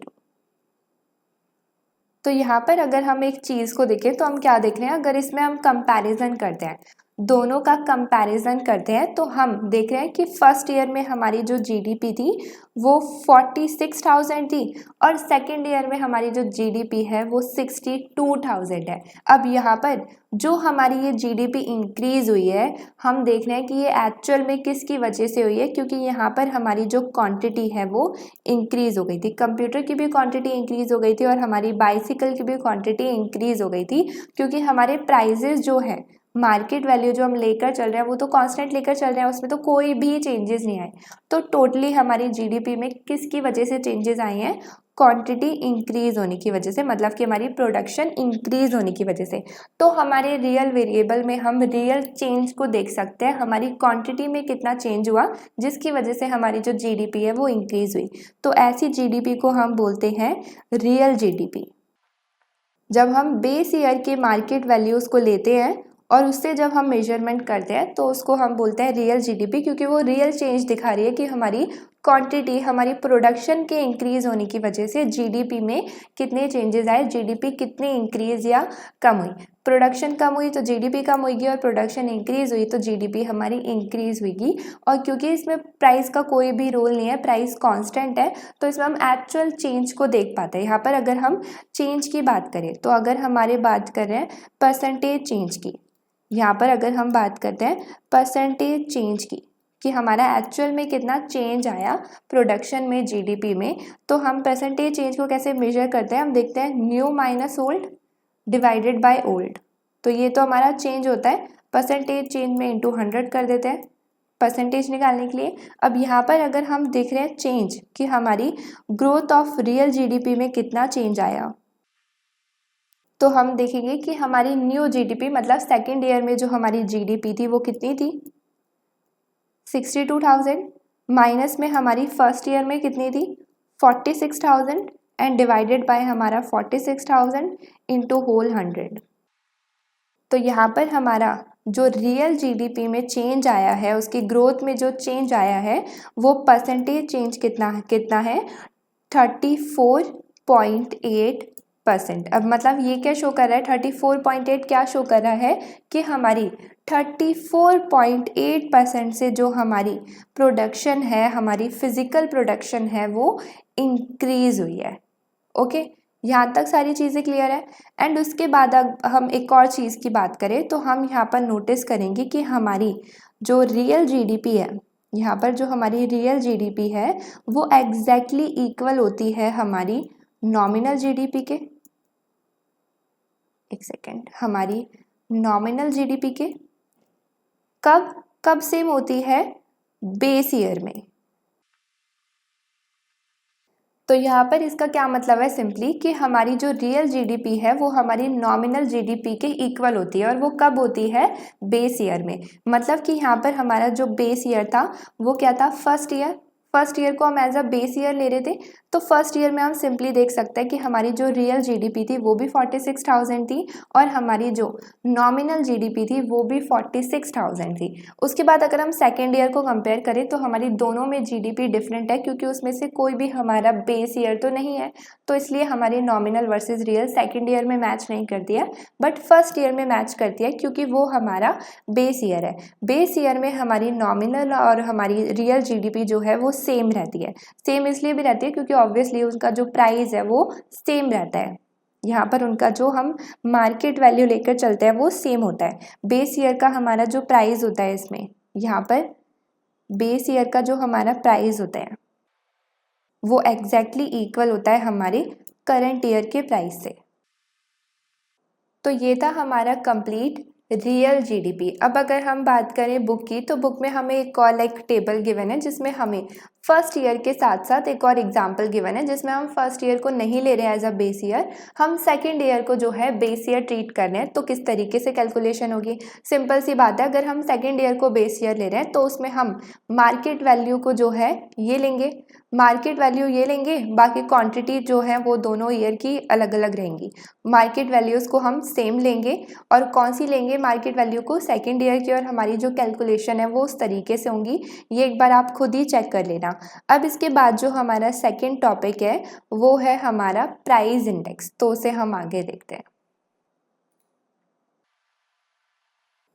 तो यहाँ पर अगर हम एक चीज़ को देखें तो हम क्या देख रहे हैं, अगर इसमें हम कंपैरिजन करते हैं दोनों का कंपैरिजन करते हैं तो हम देख रहे हैं कि फर्स्ट ईयर में हमारी जो जीडीपी थी वो 46,000 थी और सेकेंड ईयर में हमारी जो जीडीपी है वो 62,000 है। अब यहाँ पर जो हमारी ये जीडीपी इंक्रीज हुई है, हम देख रहे हैं कि ये एक्चुअल में किसकी वजह से हुई है, क्योंकि यहाँ पर हमारी जो क्वांटिटी है वो इंक्रीज हो गई थी। कंप्यूटर की भी क्वांटिटी इंक्रीज हो गई थी और हमारी बाइसिकल की भी क्वांटिटी इंक्रीज हो गई थी, क्योंकि हमारे प्राइजेस जो है, मार्केट वैल्यू जो हम लेकर चल रहे हैं वो तो कांस्टेंट लेकर चल रहे हैं, उसमें तो कोई भी चेंजेस नहीं आए। तो टोटली हमारी जीडीपी में किसकी वजह से चेंजेस आई हैं, क्वांटिटी इंक्रीज होने की वजह से, मतलब कि हमारी प्रोडक्शन इंक्रीज होने की वजह से। तो हमारे रियल वेरिएबल में हम रियल चेंज को देख सकते हैं, हमारी क्वांटिटी में कितना चेंज हुआ जिसकी वजह से हमारी जो जीडीपी है वो इंक्रीज हुई। तो ऐसी जीडीपी को हम बोलते हैं रियल जीडीपी। जब हम बेस ईयर के मार्केट वैल्यूज़ को लेते हैं और उससे जब हम मेजरमेंट करते हैं तो उसको हम बोलते हैं रियल जीडीपी, क्योंकि वो रियल चेंज दिखा रही है कि हमारी क्वांटिटी, हमारी प्रोडक्शन के इंक्रीज होने की वजह से जीडीपी में कितने चेंजेस आए, जीडीपी कितनी इंक्रीज या कम हुई। प्रोडक्शन कम हुई तो जीडीपी कम होगी और प्रोडक्शन इंक्रीज हुई तो जीडीपी हमारी इंक्रीज होगी। और क्योंकि इसमें प्राइस का कोई भी रोल नहीं है, प्राइस कांस्टेंट है, तो इसमें हम एक्चुअल चेंज को देख पाते हैं। यहाँ पर अगर हम चेंज की बात करें तो अगर हमारे बात कर रहे हैं परसेंटेज चेंज की, यहाँ पर अगर हम बात करते हैं परसेंटेज चेंज की कि हमारा एक्चुअल में कितना चेंज आया प्रोडक्शन में, जीडीपी में, तो हम परसेंटेज चेंज को कैसे मेजर करते हैं, हम देखते हैं new minus old divided by old. तो ये तो हमारा चेंज होता है, परसेंटेज चेंज में इंटू 100 कर देते हैं परसेंटेज निकालने के लिए। अब यहाँ पर अगर हम देख रहे हैं चेंज कि हमारी ग्रोथ ऑफ रियल जीडीपी में कितना चेंज आया, तो हम देखेंगे कि हमारी न्यू जीडीपी मतलब सेकेंड ईयर में जो हमारी जीडीपी थी वो कितनी थी, 62,000, माइनस में हमारी फर्स्ट ईयर में कितनी थी, 46,000 एंड डिवाइडेड बाय हमारा 46,000 इंटू होल 100। तो यहाँ पर हमारा जो रियल जीडीपी में चेंज आया है, उसकी ग्रोथ में जो चेंज आया है वो परसेंटेज चेंज कितना है, 34.8%। अब मतलब ये क्या शो कर रहा है, 34.8 क्या शो कर रहा है कि हमारी 34.8% से जो हमारी प्रोडक्शन है, हमारी फिजिकल प्रोडक्शन है वो इंक्रीज हुई है। ओके, यहाँ तक सारी चीज़ें क्लियर है। एंड उसके बाद अब हम एक और चीज़ की बात करें तो हम यहाँ पर नोटिस करेंगे कि हमारी जो रियल जीडीपी है, यहाँ पर जो हमारी रियल जीडीपी है वो एग्जैक्टली इक्वल होती है हमारी नॉमिनल जीडीपी के, एक सेकेंड, हमारी नॉमिनल जीडीपी के कब कब सेम होती है, बेस ईयर में। तो यहाँ पर इसका क्या मतलब है, सिंपली कि हमारी जो रियल जीडीपी है वो हमारी नॉमिनल जीडीपी के इक्वल होती है, और वो कब होती है, बेस ईयर में। मतलब कि यहाँ पर हमारा जो बेस ईयर था वो क्या था, फर्स्ट ईयर। फर्स्ट ईयर को हम एज अ बेस ईयर ले रहे थे, तो फर्स्ट ईयर में हम सिंपली देख सकते हैं कि हमारी जो रियल जीडीपी थी वो भी 46,000 थी और हमारी जो नॉमिनल जीडीपी थी वो भी 46,000 थी। उसके बाद अगर हम सेकेंड ईयर को कंपेयर करें तो हमारी दोनों में जीडीपी डिफरेंट है, क्योंकि उसमें से कोई भी हमारा बेस ईयर तो नहीं है, तो इसलिए हमारी nominal versus real second year में मैच नहीं करती है, बट फर्स्ट ईयर में मैच करती है, क्योंकि वो हमारा बेस ईयर है। बेस ईयर में हमारी नॉमिनल और हमारी रियल जीडीपी जो है वो सेम रहती है। सेम इसलिए भी रहती है क्योंकि ऑब्वियसली उसका जो प्राइस है वो सेम रहता है, यहाँ पर उनका जो हम मार्केट वैल्यू लेकर चलते हैं वो सेम होता है। बेस ईयर का हमारा जो प्राइस होता है, इसमें यहाँ पर बेस ईयर का जो हमारा प्राइस होता है वो एग्जैक्टली इक्वल होता है हमारे करंट ईयर के प्राइस से। तो ये था हमारा कंप्लीट रियल जीडीपी। अब अगर हम बात करें बुक की, तो बुक में हमें एक और टेबल गिवन है जिसमें हमें फर्स्ट ईयर के साथ साथ एक और एग्जाम्पल गिवन है, जिसमें हम फर्स्ट ईयर को नहीं ले रहे हैं एज अ बेस ईयर, हम सेकेंड ईयर को जो है बेस ईयर ट्रीट कर रहे हैं। तो किस तरीके से कैलकुलेशन होगी, सिंपल सी बात है, अगर हम सेकेंड ईयर को बेस ईयर ले रहे हैं तो उसमें हम मार्केट वैल्यू को जो है ये लेंगे, मार्केट वैल्यू ये लेंगे, बाकी क्वांटिटी जो है वो दोनों ईयर की अलग अलग रहेंगी। मार्केट वैल्यूज़ को हम सेम लेंगे, और कौन सी लेंगे मार्केट वैल्यू को, सेकेंड ईयर की, और हमारी जो कैलकुलेशन है वो उस तरीके से होंगी। ये एक बार आप खुद ही चेक कर लेना। अब इसके बाद जो हमारा सेकेंड टॉपिक है वो है हमारा प्राइस इंडेक्स, तो उसे हम आगे देखते हैं।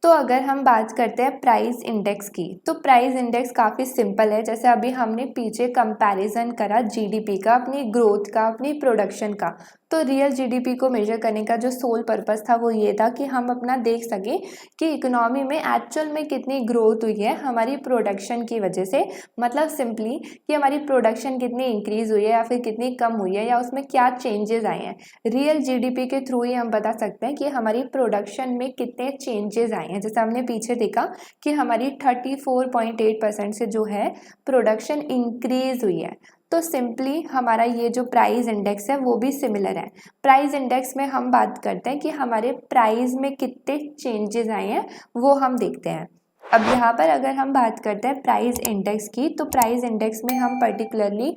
तो अगर हम बात करते हैं प्राइस इंडेक्स की, तो प्राइस इंडेक्स काफ़ी सिंपल है। जैसे अभी हमने पीछे कंपैरिजन करा जीडीपी का, अपनी ग्रोथ का, अपनी प्रोडक्शन का, तो रियल जीडीपी को मेजर करने का जो सोल पर्पस था वो ये था कि हम अपना देख सके कि इकोनॉमी में एक्चुअल में कितनी ग्रोथ हुई है हमारी प्रोडक्शन की वजह से। मतलब सिंपली कि हमारी प्रोडक्शन कितनी इंक्रीज हुई है या फिर कितनी कम हुई है, या उसमें क्या चेंजेस आए हैं। रियल जीडीपी के थ्रू ही हम बता सकते हैं कि हमारी प्रोडक्शन में कितने चेंजेस आए हैं। जैसे हमने पीछे देखा कि हमारी 34.8% से जो है प्रोडक्शन इंक्रीज हुई है। तो सिंपली हमारा ये जो प्राइस इंडेक्स है वो भी सिमिलर है। प्राइस इंडेक्स में हम बात करते हैं कि हमारे प्राइस में कितने चेंजेस आए हैं वो हम देखते हैं। अब यहाँ पर अगर हम बात करते हैं प्राइस इंडेक्स की, तो प्राइस इंडेक्स में हम पर्टिकुलरली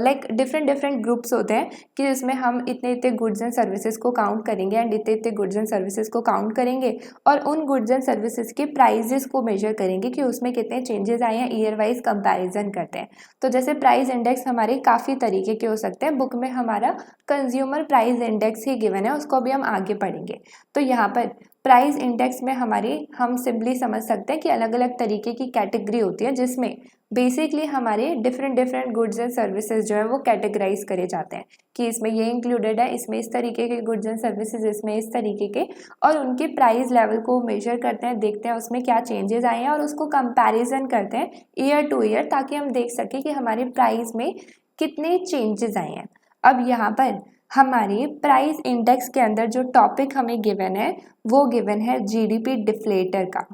लाइक डिफरेंट ग्रुप्स होते हैं कि जिसमें हम इतने इतने गुड्स एंड सर्विसेज को काउंट करेंगे एंड इतने इतने गुड्स एंड सर्विसेज को काउंट करेंगे और उन गुड्स एंड सर्विसेज के प्राइजेस को मेजर करेंगे कि उसमें कितने चेंजेस आए हैं, ईयर वाइज कंपैरिजन करते हैं। तो जैसे प्राइस इंडेक्स हमारे काफ़ी तरीके के हो सकते हैं। बुक में हमारा कंज्यूमर प्राइस इंडेक्स ही गिवन है, उसको भी हम आगे पढ़ेंगे। तो यहाँ पर प्राइस इंडेक्स में हम सिंपली समझ सकते हैं कि अलग अलग तरीके की कैटेगरी होती है, जिसमें बेसिकली हमारे डिफरेंट गुड्स एंड सर्विसेज जो है वो कैटेगराइज करे जाते हैं कि इसमें ये इंक्लूडेड है, इसमें इस तरीके के गुड्स एंड सर्विसेज, इसमें इस तरीके के, और उनके प्राइस लेवल को मेजर करते हैं, देखते हैं उसमें क्या चेंजेस आए हैं और उसको कंपैरिजन करते हैं ईयर टू ईयर, ताकि हम देख सकें कि हमारे प्राइस में कितने चेंजेस आए हैं। अब यहाँ पर हमारे प्राइस इंडेक्स के अंदर जो टॉपिक हमें गिवन है वो गिवन है जीडीपी डिफ्लेटर का।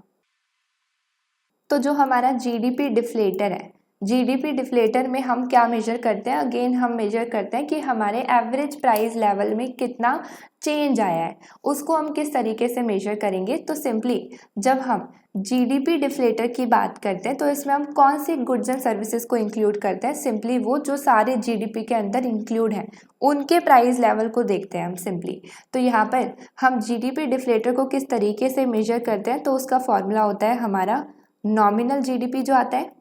तो जो हमारा जीडीपी डिफ्लेटर है, जीडीपी डिफ्लेटर में हम क्या मेजर करते हैं, अगेन हम मेजर करते हैं कि हमारे एवरेज प्राइस लेवल में कितना चेंज आया है, उसको हम किस तरीके से मेजर करेंगे। तो सिंपली जब हम जीडीपी डिफ्लेटर की बात करते हैं तो इसमें हम कौन सी गुड्स एंड सर्विसेज को इंक्लूड करते हैं, सिंपली वो जो सारे जीडीपी के अंदर इंक्लूड हैं उनके प्राइस लेवल को देखते हैं हम सिंपली। तो यहाँ पर हम जीडीपी डिफ्लेटर को किस तरीके से मेजर करते हैं, तो उसका फॉर्मूला होता है हमारा नॉमिनल जीडीपी जो आता है,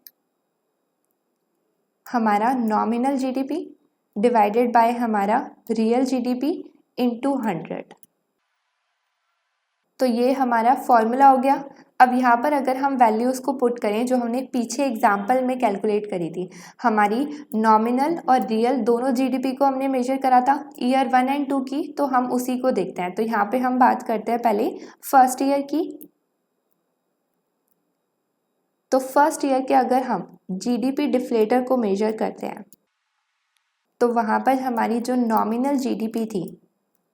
हमारा नॉमिनल जीडीपी डिवाइडेड बाय हमारा रियल जीडीपी इनटू 100। तो ये हमारा फॉर्मूला हो गया। अब यहाँ पर अगर हम वैल्यूज़ को पुट करें जो हमने पीछे एग्जाम्पल में कैलकुलेट करी थी, हमारी नॉमिनल और रियल दोनों जीडीपी को हमने मेजर करा था ईयर 1 एंड 2 की, तो हम उसी को देखते हैं। तो यहाँ पे हम बात करते हैं पहले फर्स्ट ईयर की। तो फर्स्ट ईयर के अगर हम जीडीपी डिफ्लेटर को मेजर करते हैं तो वहाँ पर हमारी जो नॉमिनल जीडीपी थी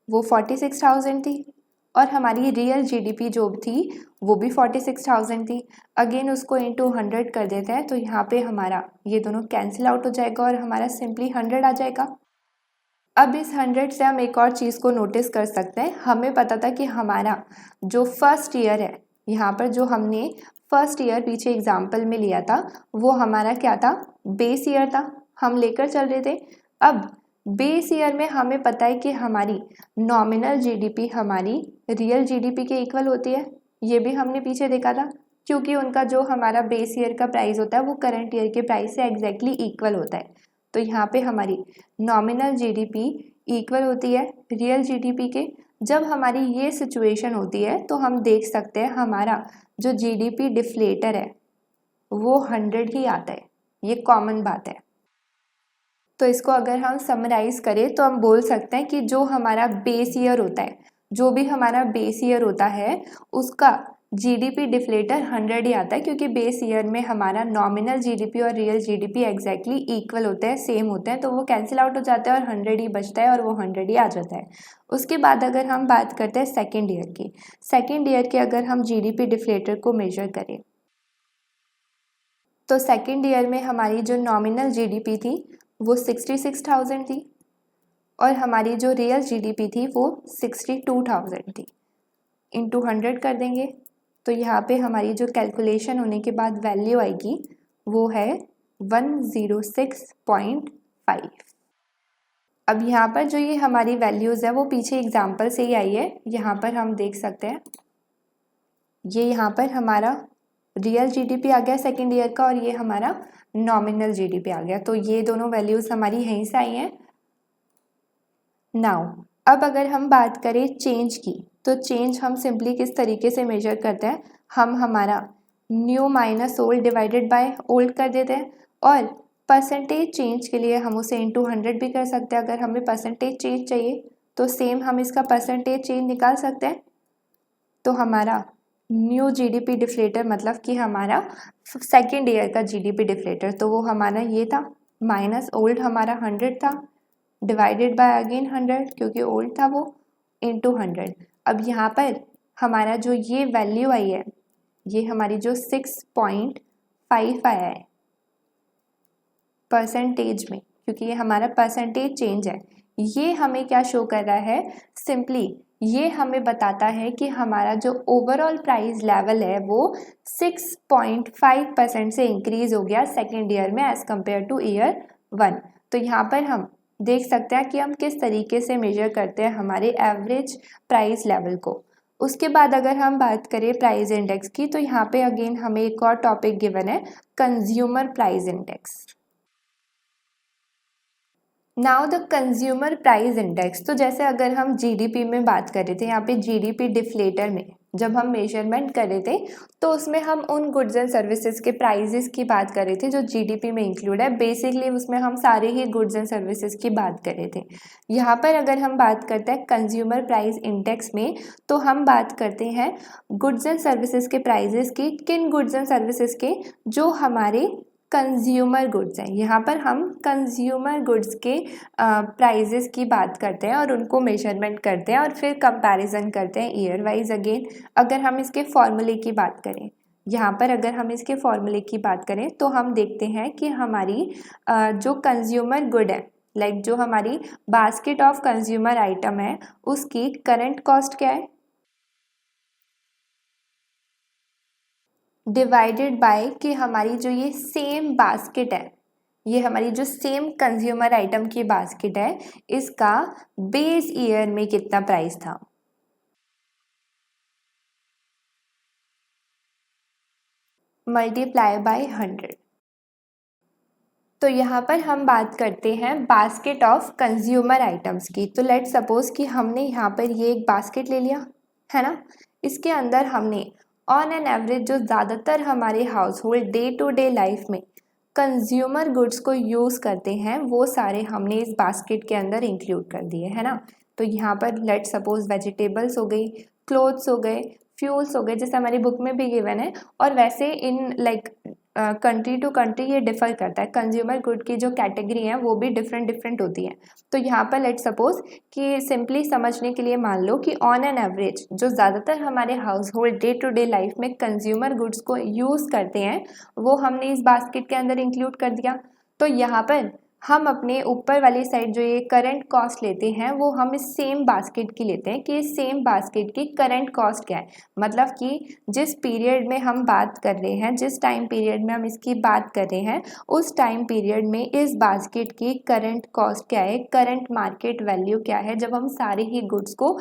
वो 46,000 थी और हमारी रियल जीडीपी जो थी वो भी 46,000 थी। अगेन उसको इनटू 100 कर देते हैं, तो यहाँ पे हमारा ये दोनों कैंसिल आउट हो जाएगा और हमारा सिंपली 100 आ जाएगा। अब इस 100 से हम एक और चीज़ को नोटिस कर सकते हैं। हमें पता था कि हमारा जो फर्स्ट ईयर है, यहाँ पर जो हमने फर्स्ट ईयर पीछे एग्जाम्पल में लिया था वो हमारा क्या था, बेस ईयर था, हम लेकर चल रहे थे। अब बेस ईयर में हमें पता है कि हमारी नॉमिनल जीडीपी हमारी रियल जीडीपी के इक्वल होती है, ये भी हमने पीछे देखा था, क्योंकि उनका जो हमारा बेस ईयर का प्राइस होता है वो करंट ईयर के प्राइस से एग्जैक्टली इक्वल होता है। तो यहाँ पे हमारी नॉमिनल जीडीपी इक्वल होती है रियल जीडीपी के। जब हमारी ये सिचुएशन होती है तो हम देख सकते हैं हमारा जो जीडीपी डिफ्लेटर है वो 100 ही आता है, ये कॉमन बात है। तो इसको अगर हम समराइज करें तो हम बोल सकते हैं कि जो हमारा बेस ईयर होता है, जो भी हमारा बेस ईयर होता है उसका जीडीपी डिफ्लेटर 100 ही आता है, क्योंकि बेस ईयर में हमारा नॉमिनल जीडीपी और रियल जीडीपी एग्जैक्टली इक्वल होते हैं, सेम होते हैं, तो वो कैंसिल आउट हो जाता है और 100 ही बचता है और वो 100 ही आ जाता है। उसके बाद अगर हम बात करते हैं सेकेंड ईयर की, सेकेंड ईयर के अगर हम जीडीपी डिफ्लेटर को मेजर करें तो सेकेंड ईयर में हमारी जो नॉमिनल जीडीपी थी वो 66,000 थी और हमारी जो रियल जीडीपी थी वो 62,000 थी। इनटू 100 कर देंगे तो यहाँ पे हमारी जो कैलकुलेशन होने के बाद वैल्यू आएगी वो है 106.5। अब यहाँ पर जो ये हमारी वैल्यूज़ है वो पीछे एग्जाम्पल से ही आई है। यहाँ पर हम देख सकते हैं ये यहाँ पर हमारा रियल जीडीपी आ गया सेकेंड ईयर का और ये हमारा नॉमिनल जीडीपी आ गया। तो ये दोनों वैल्यूज़ हमारी यहीं से आई हैं। नाउ अब अगर हम बात करें चेंज की, तो चेंज हम सिंपली किस तरीके से मेजर करते हैं, हम हमारा new minus old divided by old कर देते हैं, और परसेंटेज चेंज के लिए हम उसे इंटू 100 भी कर सकते हैं। अगर हमें परसेंटेज चेंज चाहिए तो सेम हम इसका परसेंटेज चेंज निकाल सकते हैं। तो हमारा न्यू जीडीपी डिफ्लेटर मतलब कि हमारा सेकेंड ईयर का जीडीपी डिफ्लेटर, तो वो हमारा ये था, माइनस ओल्ड हमारा 100 था, डिवाइडेड बाय अगेन 100 क्योंकि ओल्ड था वो, इंटू 100। अब यहाँ पर हमारा जो ये वैल्यू आई है, ये हमारी जो 6.5 आया है परसेंटेज में, क्योंकि ये हमारा परसेंटेज चेंज है, ये हमें क्या शो कर रहा है, सिंपली ये हमें बताता है कि हमारा जो ओवरऑल प्राइस लेवल है वो 6.5% से इंक्रीज हो गया सेकेंड ईयर में एज कम्पेयर टू ईयर 1। तो यहाँ पर हम देख सकते हैं कि हम किस तरीके से मेजर करते हैं हमारे एवरेज प्राइस लेवल को। उसके बाद अगर हम बात करें प्राइस इंडेक्स की, तो यहाँ पे अगेन हमें एक और टॉपिक गिवन है, consumer price index. Now the consumer price index, तो जैसे अगर हम जीडीपी में बात कर रहे थे, यहाँ पे जीडीपी डिफ्लेटर में जब हम मेजरमेंट कर रहे थे तो उसमें हम उन गुड्स एंड सर्विसेज के प्राइजेस की बात कर रहे थे जो जीडीपी में इंक्लूड है। बेसिकली उसमें हम सारे ही गुड्स एंड सर्विसेज की बात कर रहे थे। यहाँ पर अगर हम बात करते हैं कंज्यूमर प्राइस इंडेक्स में, तो हम बात करते हैं गुड्स एंड सर्विसेज के प्राइजेस की। किन गुड्स एंड सर्विसेज के, जो हमारे कंज्यूमर गुड्स हैं। यहाँ पर हम कंज्यूमर गुड्स के प्राइजेस की बात करते हैं और उनको मेजरमेंट करते हैं और फिर कंपैरिजन करते हैं ईयर वाइज। अगेन अगर हम इसके फॉर्मूले की बात करें, यहाँ पर अगर हम इसके फॉर्मूले की बात करें तो हम देखते हैं कि हमारी जो कंज्यूमर गुड है, लाइक जो हमारी बास्केट ऑफ कंज्यूमर आइटम है, उसकी करंट कॉस्ट क्या है, डिवाइडेड बाय कि हमारी जो ये सेम बास्केट है, ये हमारी जो सेम कंज्यूमर आइटम की बास्केट है, इसका बेस ईयर में कितना प्राइस था, मल्टीप्लाई बाय 100। तो यहाँ पर हम बात करते हैं बास्केट ऑफ कंज्यूमर आइटम्स की। तो लेट सपोज कि हमने यहाँ पर ये एक बास्केट ले लिया है ना, इसके अंदर हमने ऑन एन एवरेज जो ज़्यादातर हमारे household day to day life में कंज्यूमर गुड्स को यूज़ करते हैं, वो सारे हमने इस बास्केट के अंदर इंक्लूड कर दिए है ना। तो यहाँ पर लेट सपोज वेजिटेबल्स हो गई, क्लोथ्स हो गए, फ्यूल्स हो गए, जैसे हमारी बुक में भी गिवन है, और वैसे in like country to country ये डिफर करता है। कंज्यूमर गुड की जो कैटेगरी है वो भी डिफरेंट डिफरेंट होती है। तो यहाँ पर लेट सपोज कि सिंपली समझने के लिए मान लो कि ऑन एन एवरेज जो ज़्यादातर हमारे household day to day life में कंज्यूमर गुड्स को यूज़ करते हैं, वो हमने इस बास्केट के अंदर इंक्लूड कर दिया। तो यहाँ पर हम अपने ऊपर वाली साइड जो ये करंट कॉस्ट लेते हैं, वो हम इस सेम बास्केट की लेते हैं कि इस सेम बास्केट की करंट कॉस्ट क्या है, मतलब कि जिस पीरियड में हम बात कर रहे हैं, जिस टाइम पीरियड में हम इसकी बात कर रहे हैं, उस टाइम पीरियड में इस बास्केट की करंट कॉस्ट क्या है, करंट मार्केट वैल्यू क्या है। जब हम सारे ही गुड्स को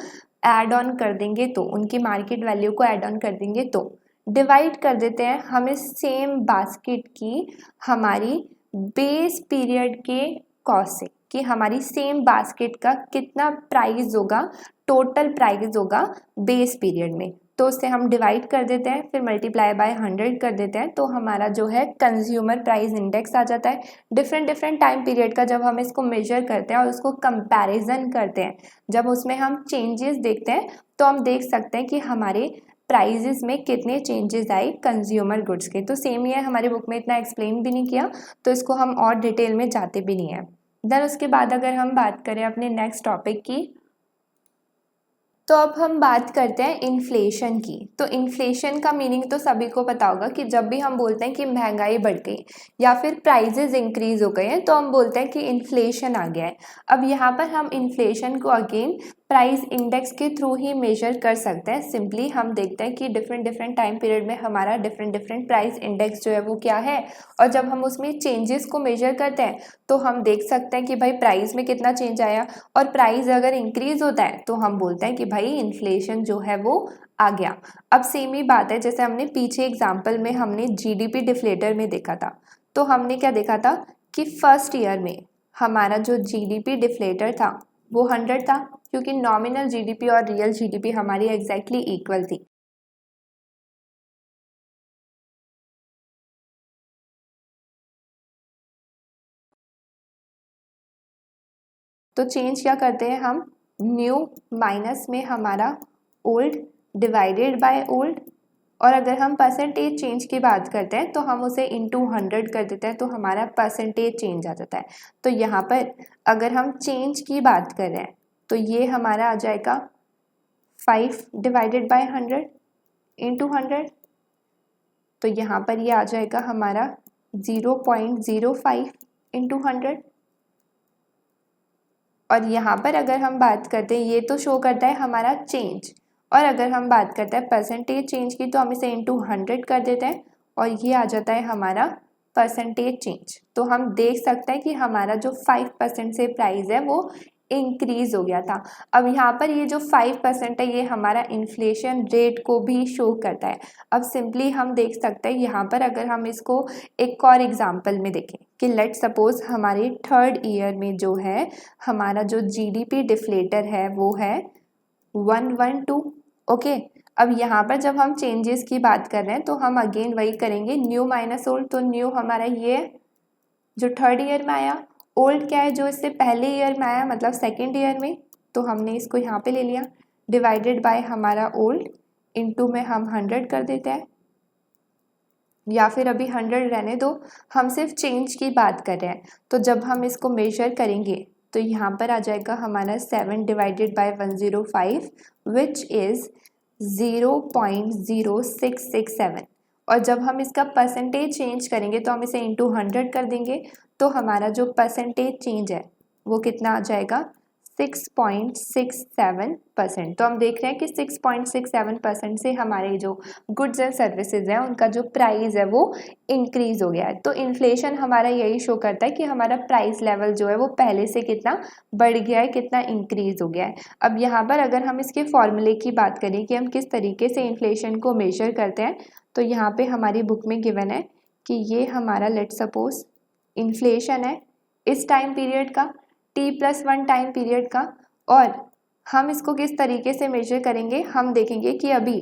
ऐड ऑन कर देंगे, तो उनकी मार्केट वैल्यू को ऐड ऑन कर देंगे, तो डिवाइड कर देते हैं हम इस सेम बास्केट की हमारी बेस पीरियड के कॉस्ट से, कि हमारी सेम बास्केट का कितना प्राइस होगा, टोटल प्राइस होगा बेस पीरियड में। तो उससे हम डिवाइड कर देते हैं, फिर मल्टीप्लाई बाय 100 कर देते हैं, तो हमारा जो है कंज्यूमर प्राइस इंडेक्स आ जाता है। डिफरेंट डिफरेंट टाइम पीरियड का जब हम इसको मेजर करते हैं और उसको कंपैरिजन करते हैं, जब उसमें हम चेंजेस देखते हैं, तो हम देख सकते हैं कि हमारे प्राइजेस में कितने चेंजेस आए कंज्यूमर गुड्स के। तो सेम ही है, हमारी बुक में इतना एक्सप्लेन भी नहीं किया, तो इसको हम और डिटेल में जाते भी नहीं है। देन उसके बाद अगर हम बात करें अपने नेक्स्ट टॉपिक की, तो अब हम बात करते हैं इन्फ्लेशन की। तो इन्फ्लेशन का मीनिंग तो सभी को पता होगा कि जब भी हम बोलते हैं कि महंगाई बढ़ गई या फिर प्राइजेस इंक्रीज हो गए हैं, तो हम बोलते हैं कि इन्फ्लेशन आ गया है। अब यहाँ पर हम इन्फ्लेशन को अगेन प्राइस इंडेक्स के थ्रू ही मेजर कर सकते हैं। सिंपली हम देखते हैं कि डिफरेंट डिफरेंट टाइम पीरियड में हमारा डिफरेंट डिफरेंट प्राइस इंडेक्स जो है वो क्या है, और जब हम उसमें चेंजेस को मेजर करते हैं तो हम देख सकते हैं कि भाई प्राइस में कितना चेंज आया, और प्राइस अगर इंक्रीज होता है तो हम बोलते हैं कि भाई इन्फ्लेशन जो है वो आ गया। अब सेम ही बात है, जैसे हमने पीछे एग्जाम्पल में हमने जीडीपी डिफ्लेटर में देखा था, तो हमने क्या देखा था कि फर्स्ट ईयर में हमारा जो जीडीपी डिफ्लेटर था वो 100 था, क्योंकि नॉमिनल जीडीपी और रियल जीडीपी हमारी एग्जैक्टली इक्वल थी। तो चेंज क्या करते हैं हम, न्यू माइनस में हमारा ओल्ड डिवाइडेड बाय ओल्ड, और अगर हम परसेंटेज चेंज की बात करते हैं तो हम उसे इंटू 100 कर देते हैं, तो हमारा परसेंटेज चेंज आ जाता है। तो यहाँ पर अगर हम चेंज की बात कर रहे हैं तो ये हमारा आ जाएगा 5 डिवाइडेड बाय 100 इंटू 100, तो यहाँ पर ये आ जाएगा हमारा 0.05 इंटू 100। और यहाँ पर अगर हम बात करते हैं, ये तो शो करता है हमारा चेंज, और अगर हम बात करते हैं परसेंटेज चेंज की तो हम इसे इंटू 100 कर देते हैं और ये आ जाता है हमारा परसेंटेज चेंज। तो हम देख सकते हैं कि हमारा जो 5% से प्राइस है वो इंक्रीज हो गया था। अब यहाँ पर ये जो 5% है ये हमारा इन्फ्लेशन रेट को भी शो करता है। अब सिंपली हम देख सकते हैं यहाँ पर, अगर हम इसको एक और एग्जांपल में देखें कि लेट सपोज हमारे 3rd ईयर में जो है हमारा जो जीडीपी डिफ्लेटर है वो है 112। ओके, अब यहाँ पर जब हम चेंजेस की बात कर रहे हैं तो हम अगेन वही करेंगे, न्यू माइनस ओल्ड। तो न्यू हमारा ये जो 3rd ईयर में आया, ओल्ड क्या है जो इससे पहले ईयर में आया मतलब 2nd ईयर में, तो हमने इसको यहाँ पे ले लिया, डिवाइडेड बाय हमारा ओल्ड, इनटू में हम 100 कर देते हैं, या फिर अभी 100 रहने दो, हम सिर्फ चेंज की बात कर रहे हैं। तो जब हम इसको मेजर करेंगे तो यहाँ पर आ जाएगा हमारा 7 डिवाइडेड बाय 105 विच इज़ 0.0667, और जब हम इसका परसेंटेज चेंज करेंगे तो हम इसे इंटू 100 कर देंगे, तो हमारा जो परसेंटेज चेंज है वो कितना आ जाएगा 6.67%। तो हम देख रहे हैं कि 6.67% से हमारे जो गुड्स एंड सर्विसेज हैं उनका जो प्राइस है वो इंक्रीज हो गया है। तो इन्फ्लेशन हमारा यही शो करता है कि हमारा प्राइस लेवल जो है वो पहले से कितना बढ़ गया है, कितना इंक्रीज हो गया है। अब यहाँ पर अगर हम इसके फॉर्मूले की बात करें कि हम किस तरीके से इन्फ्लेशन को मेजर करते हैं, तो यहाँ पे हमारी बुक में गिवन है कि ये हमारा लेट सपोज इन्फ्लेशन है इस टाइम पीरियड का, T+1 टाइम पीरियड का, और हम इसको किस तरीके से मेजर करेंगे, हम देखेंगे कि अभी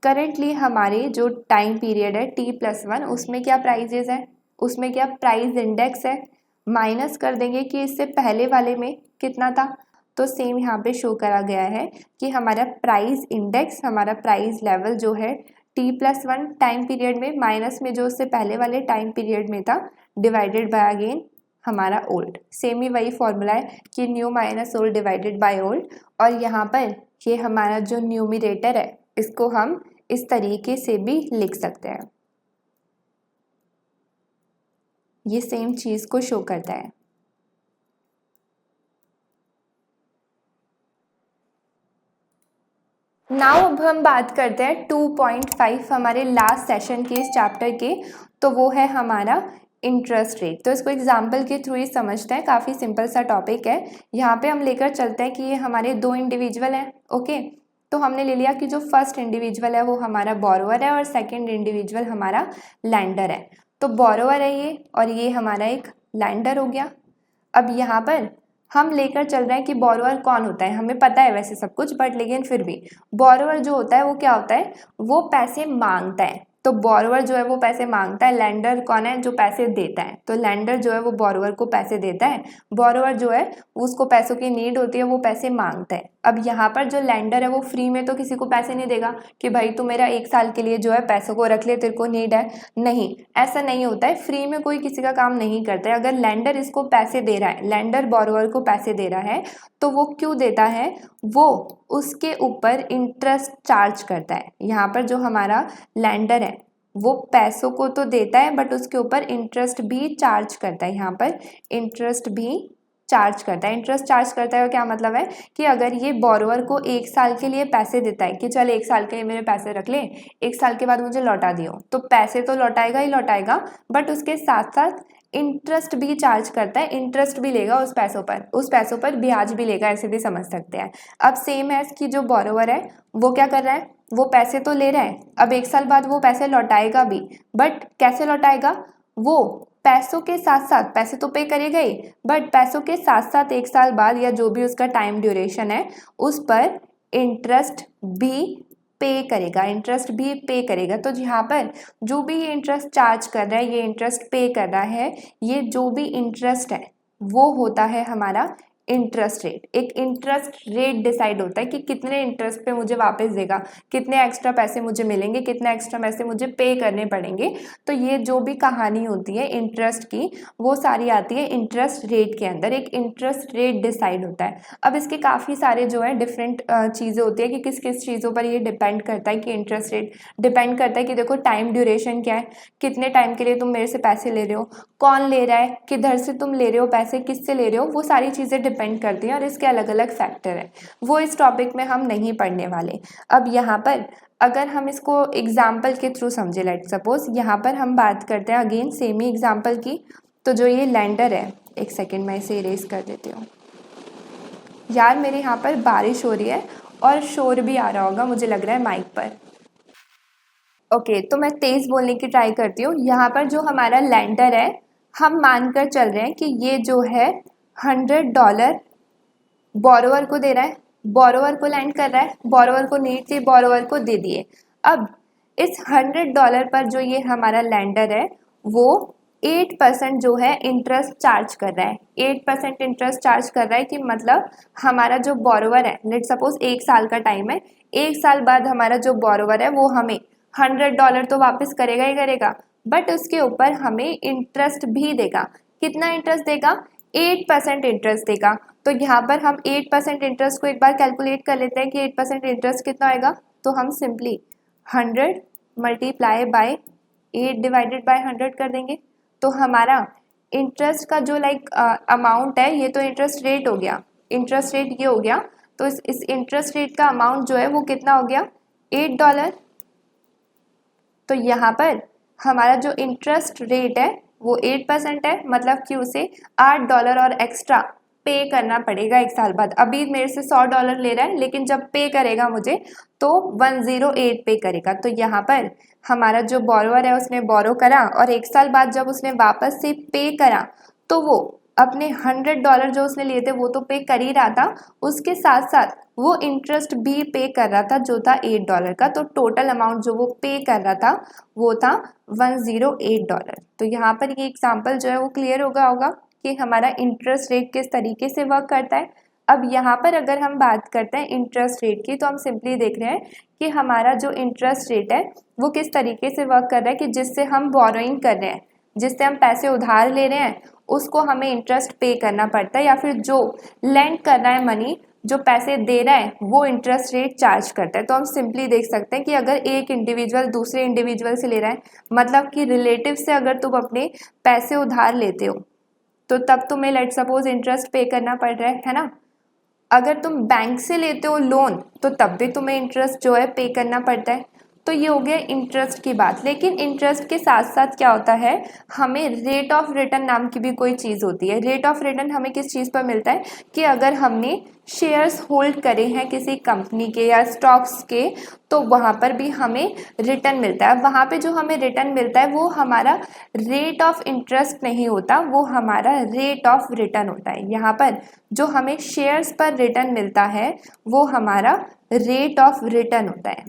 करेंटली हमारे जो टाइम पीरियड है T+1 उसमें क्या प्राइजेस है, उसमें क्या प्राइस इंडेक्स है, माइनस कर देंगे कि इससे पहले वाले में कितना था। तो सेम यहाँ पे शो करा गया है कि हमारा प्राइस इंडेक्स, हमारा प्राइस लेवल जो है T+1 टाइम पीरियड में माइनस में जो उससे पहले वाले टाइम पीरियड में था, डिवाइडेड बाय अगेन हमारा ओल्ड। सेम ही वही फॉर्मूला है कि new minus old divided by old, और यहाँ पर ये हमारा जो न्यूमिरेटर है इसको हम इस तरीके से भी लिख सकते हैं, ये सेम चीज़ को शो करता है। नाउ अब हम बात करते हैं 2.5 हमारे लास्ट सेशन के इस चैप्टर के, तो वो है हमारा इंटरेस्ट रेट। तो इसको एग्जाम्पल के थ्रू ही समझते हैं, काफ़ी सिंपल सा टॉपिक है। यहाँ पे हम लेकर चलते हैं कि ये हमारे 2 इंडिविजुअल हैं। ओके, तो हमने ले लिया कि जो फर्स्ट इंडिविजुअल है वो हमारा बोरोवर है और सेकेंड इंडिविजुअल हमारा लैंडर है। तो बोरोवर है ये और ये हमारा एक लैंडर हो गया। अब यहाँ पर हम लेकर चल रहे हैं कि बोरोवर कौन होता है, हमें पता है वैसे सब कुछ, बट लेकिन फिर भी बोरोवर जो होता है वो क्या होता है, वो पैसे मांगता है। तो बोरोवर जो है वो पैसे मांगता है, लैंडर कौन है, जो पैसे देता है। तो लैंडर जो है वो बोरोवर को पैसे देता है, बोरोवर जो है उसको पैसों की नीड होती है, वो पैसे मांगता है। अब यहाँ पर जो लैंडर है वो फ्री में तो किसी को पैसे नहीं देगा कि भाई तू मेरा 1 साल के लिए जो है पैसों को रख ले, तेरे को नीड है। नहीं, ऐसा नहीं होता है, फ्री में कोई किसी का काम नहीं करता है। अगर लैंडर इसको पैसे दे रहा है, लैंडर बोरोवर को पैसे दे रहा है, तो वो क्यों देता है, वो उसके ऊपर इंटरेस्ट चार्ज करता है। यहाँ पर जो हमारा लैंडर है वो पैसों को तो देता है बट उसके ऊपर इंटरेस्ट भी चार्ज करता है। यहाँ पर इंटरेस्ट भी चार्ज करता है। इंटरेस्ट चार्ज करता है क्या मतलब है कि अगर ये बोरोवर को 1 साल के लिए पैसे देता है कि चल 1 साल के लिए मेरे पैसे रख ले, 1 साल के बाद मुझे लौटा दियो, तो पैसे तो लौटाएगा ही लौटाएगा, बट उसके साथ साथ इंटरेस्ट भी चार्ज करता है, इंटरेस्ट भी लेगा उस पैसों पर ब्याज भी लेगा, ऐसे भी समझ सकते हैं। अब सेम है कि जो बोरोवर है वो क्या कर रहा है, वो पैसे तो ले रहा है, अब 1 साल बाद वो पैसे लौटाएगा भी, बट कैसे लौटाएगा, वो पैसों के साथ साथ, पैसे तो पे करेगा ही, बट पैसों के साथ साथ 1 साल बाद या जो भी उसका टाइम ड्यूरेशन है उस पर इंटरेस्ट भी पे करेगा, इंटरेस्ट भी पे करेगा। तो यहाँ पर जो भी ये इंटरेस्ट चार्ज कर रहा है, ये इंटरेस्ट पे कर रहा है, ये जो भी इंटरेस्ट है वो होता है हमारा इंटरेस्ट रेट। एक इंटरेस्ट रेट डिसाइड होता है कि कितने इंटरेस्ट पे मुझे वापस देगा, कितने एक्स्ट्रा पैसे मुझे मिलेंगे, कितने एक्स्ट्रा पैसे मुझे पे करने पड़ेंगे। तो ये जो भी कहानी होती है इंटरेस्ट की, वो सारी आती है इंटरेस्ट रेट के अंदर। एक इंटरेस्ट रेट डिसाइड होता है। अब इसके काफ़ी सारे जो है डिफरेंट चीज़ें होती है कि किस किस चीज़ों पर ये डिपेंड करता है कि इंटरेस्ट रेट डिपेंड करता है कि देखो टाइम ड्यूरेशन क्या है, कितने टाइम के लिए तुम मेरे से पैसे ले रहे हो, कौन ले रहा है, किधर से तुम ले रहे हो पैसे, किससे ले रहे हो, वो सारी चीज़ें डिपेंड करती हैं और इसके अलग अलग फैक्टर हैं। वो इस टॉपिक में हम नहीं पढ़ने वाले। अब यहाँ पर अगर हम इसको एग्जाम्पल के थ्रू समझे, लेट सपोज यहाँ पर हम बात करते हैं अगेन सेम ही एग्जाम्पल की। तो जो ये लैंडर है, एक सेकेंड मैं इसे इरेज कर देती हूँ यार, मेरे यहाँ पर बारिश हो रही है और शोर भी आ रहा होगा मुझे लग रहा है माइक पर। ओके, तो मैं तेज़ बोलने की ट्राई करती हूँ। यहाँ पर जो हमारा लैंडर है, हम मानकर चल रहे हैं कि ये जो है $100 बोरोवर को दे रहा है, बोरोवर को लैंड कर रहा है, बोरोवर को नीड थी, बोरोवर को दे दिए। अब इस $100 पर जो ये हमारा लैंडर है वो 8% जो है इंटरेस्ट चार्ज कर रहा है। 8% इंटरेस्ट चार्ज कर रहा है कि मतलब हमारा जो बोरोवर है, लेट सपोज 1 साल का टाइम है, 1 साल बाद हमारा जो बोरोवर है वो हमें $100 तो वापस करेगा ही करेगा, बट उसके ऊपर हमें इंटरेस्ट भी देगा। कितना इंटरेस्ट देगा? 8% इंटरेस्ट देगा। तो यहाँ पर हम 8% इंटरेस्ट को एक बार कैलकुलेट कर लेते हैं कि 8% इंटरेस्ट कितना आएगा। तो हम simply 100 multiply by 8 divided by 100 कर देंगे। तो हमारा इंटरेस्ट का जो अमाउंट है, ये तो इंटरेस्ट रेट हो गया, इंटरेस्ट रेट ये हो गया। तो इस इंटरेस्ट रेट का अमाउंट जो है वो कितना हो गया? $8। तो यहाँ पर हमारा जो इंटरेस्ट रेट है वो 8% है, मतलब कि उसे $8 और एक्स्ट्रा पे करना पड़ेगा 1 साल बाद। अभी मेरे से $100 ले रहा है, लेकिन जब पे करेगा मुझे तो 108 पे करेगा। तो यहाँ पर हमारा जो बोरोवर है उसने बोरो करा और 1 साल बाद जब उसने वापस से पे करा तो वो अपने $100 जो उसने लिए थे वो तो पे कर ही रहा था, उसके साथ साथ वो इंटरेस्ट भी पे कर रहा था जो था $8 का। तो टोटल अमाउंट जो वो पे कर रहा था वो था $108। तो यहाँ पर ये एग्जांपल जो है वो क्लियर होगा कि हमारा इंटरेस्ट रेट किस तरीके से वर्क करता है। अब यहाँ पर अगर हम बात करते हैं इंटरेस्ट रेट की, तो हम सिंपली देख रहे हैं कि हमारा जो इंटरेस्ट रेट है वो किस तरीके से वर्क कर रहा है कि जिससे हम बोरोइंग कर रहे हैं, जिससे हम पैसे उधार ले रहे हैं, उसको हमें इंटरेस्ट पे करना पड़ता है, या फिर जो लेंड कर रहा है मनी, जो पैसे दे रहा है, वो इंटरेस्ट रेट चार्ज करता है। तो हम सिंपली देख सकते हैं कि अगर एक इंडिविजुअल दूसरे इंडिविजुअल से ले रहा है, मतलब कि रिलेटिव से अगर तुम अपने पैसे उधार लेते हो तो तब तुम्हें लेट सपोज इंटरेस्ट पे करना पड़ रहा है ना। अगर तुम बैंक से लेते हो लोन तो तब भी तुम्हें इंटरेस्ट जो है पे करना पड़ता है। तो ये हो गया इंटरेस्ट की बात। लेकिन इंटरेस्ट के साथ साथ क्या होता है, हमें रेट ऑफ रिटर्न नाम की भी कोई चीज़ होती है। रेट ऑफ रिटर्न हमें किस चीज़ पर मिलता है कि अगर हमने शेयर्स होल्ड करे हैं किसी कंपनी के या स्टॉक्स के, तो वहाँ पर भी हमें रिटर्न मिलता है। वहाँ पे जो हमें रिटर्न मिलता है वो हमारा रेट ऑफ इंटरेस्ट नहीं होता, वो हमारा रेट ऑफ रिटर्न होता है। यहाँ पर जो हमें शेयर्स पर रिटर्न मिलता है वो हमारा रेट ऑफ रिटर्न होता है।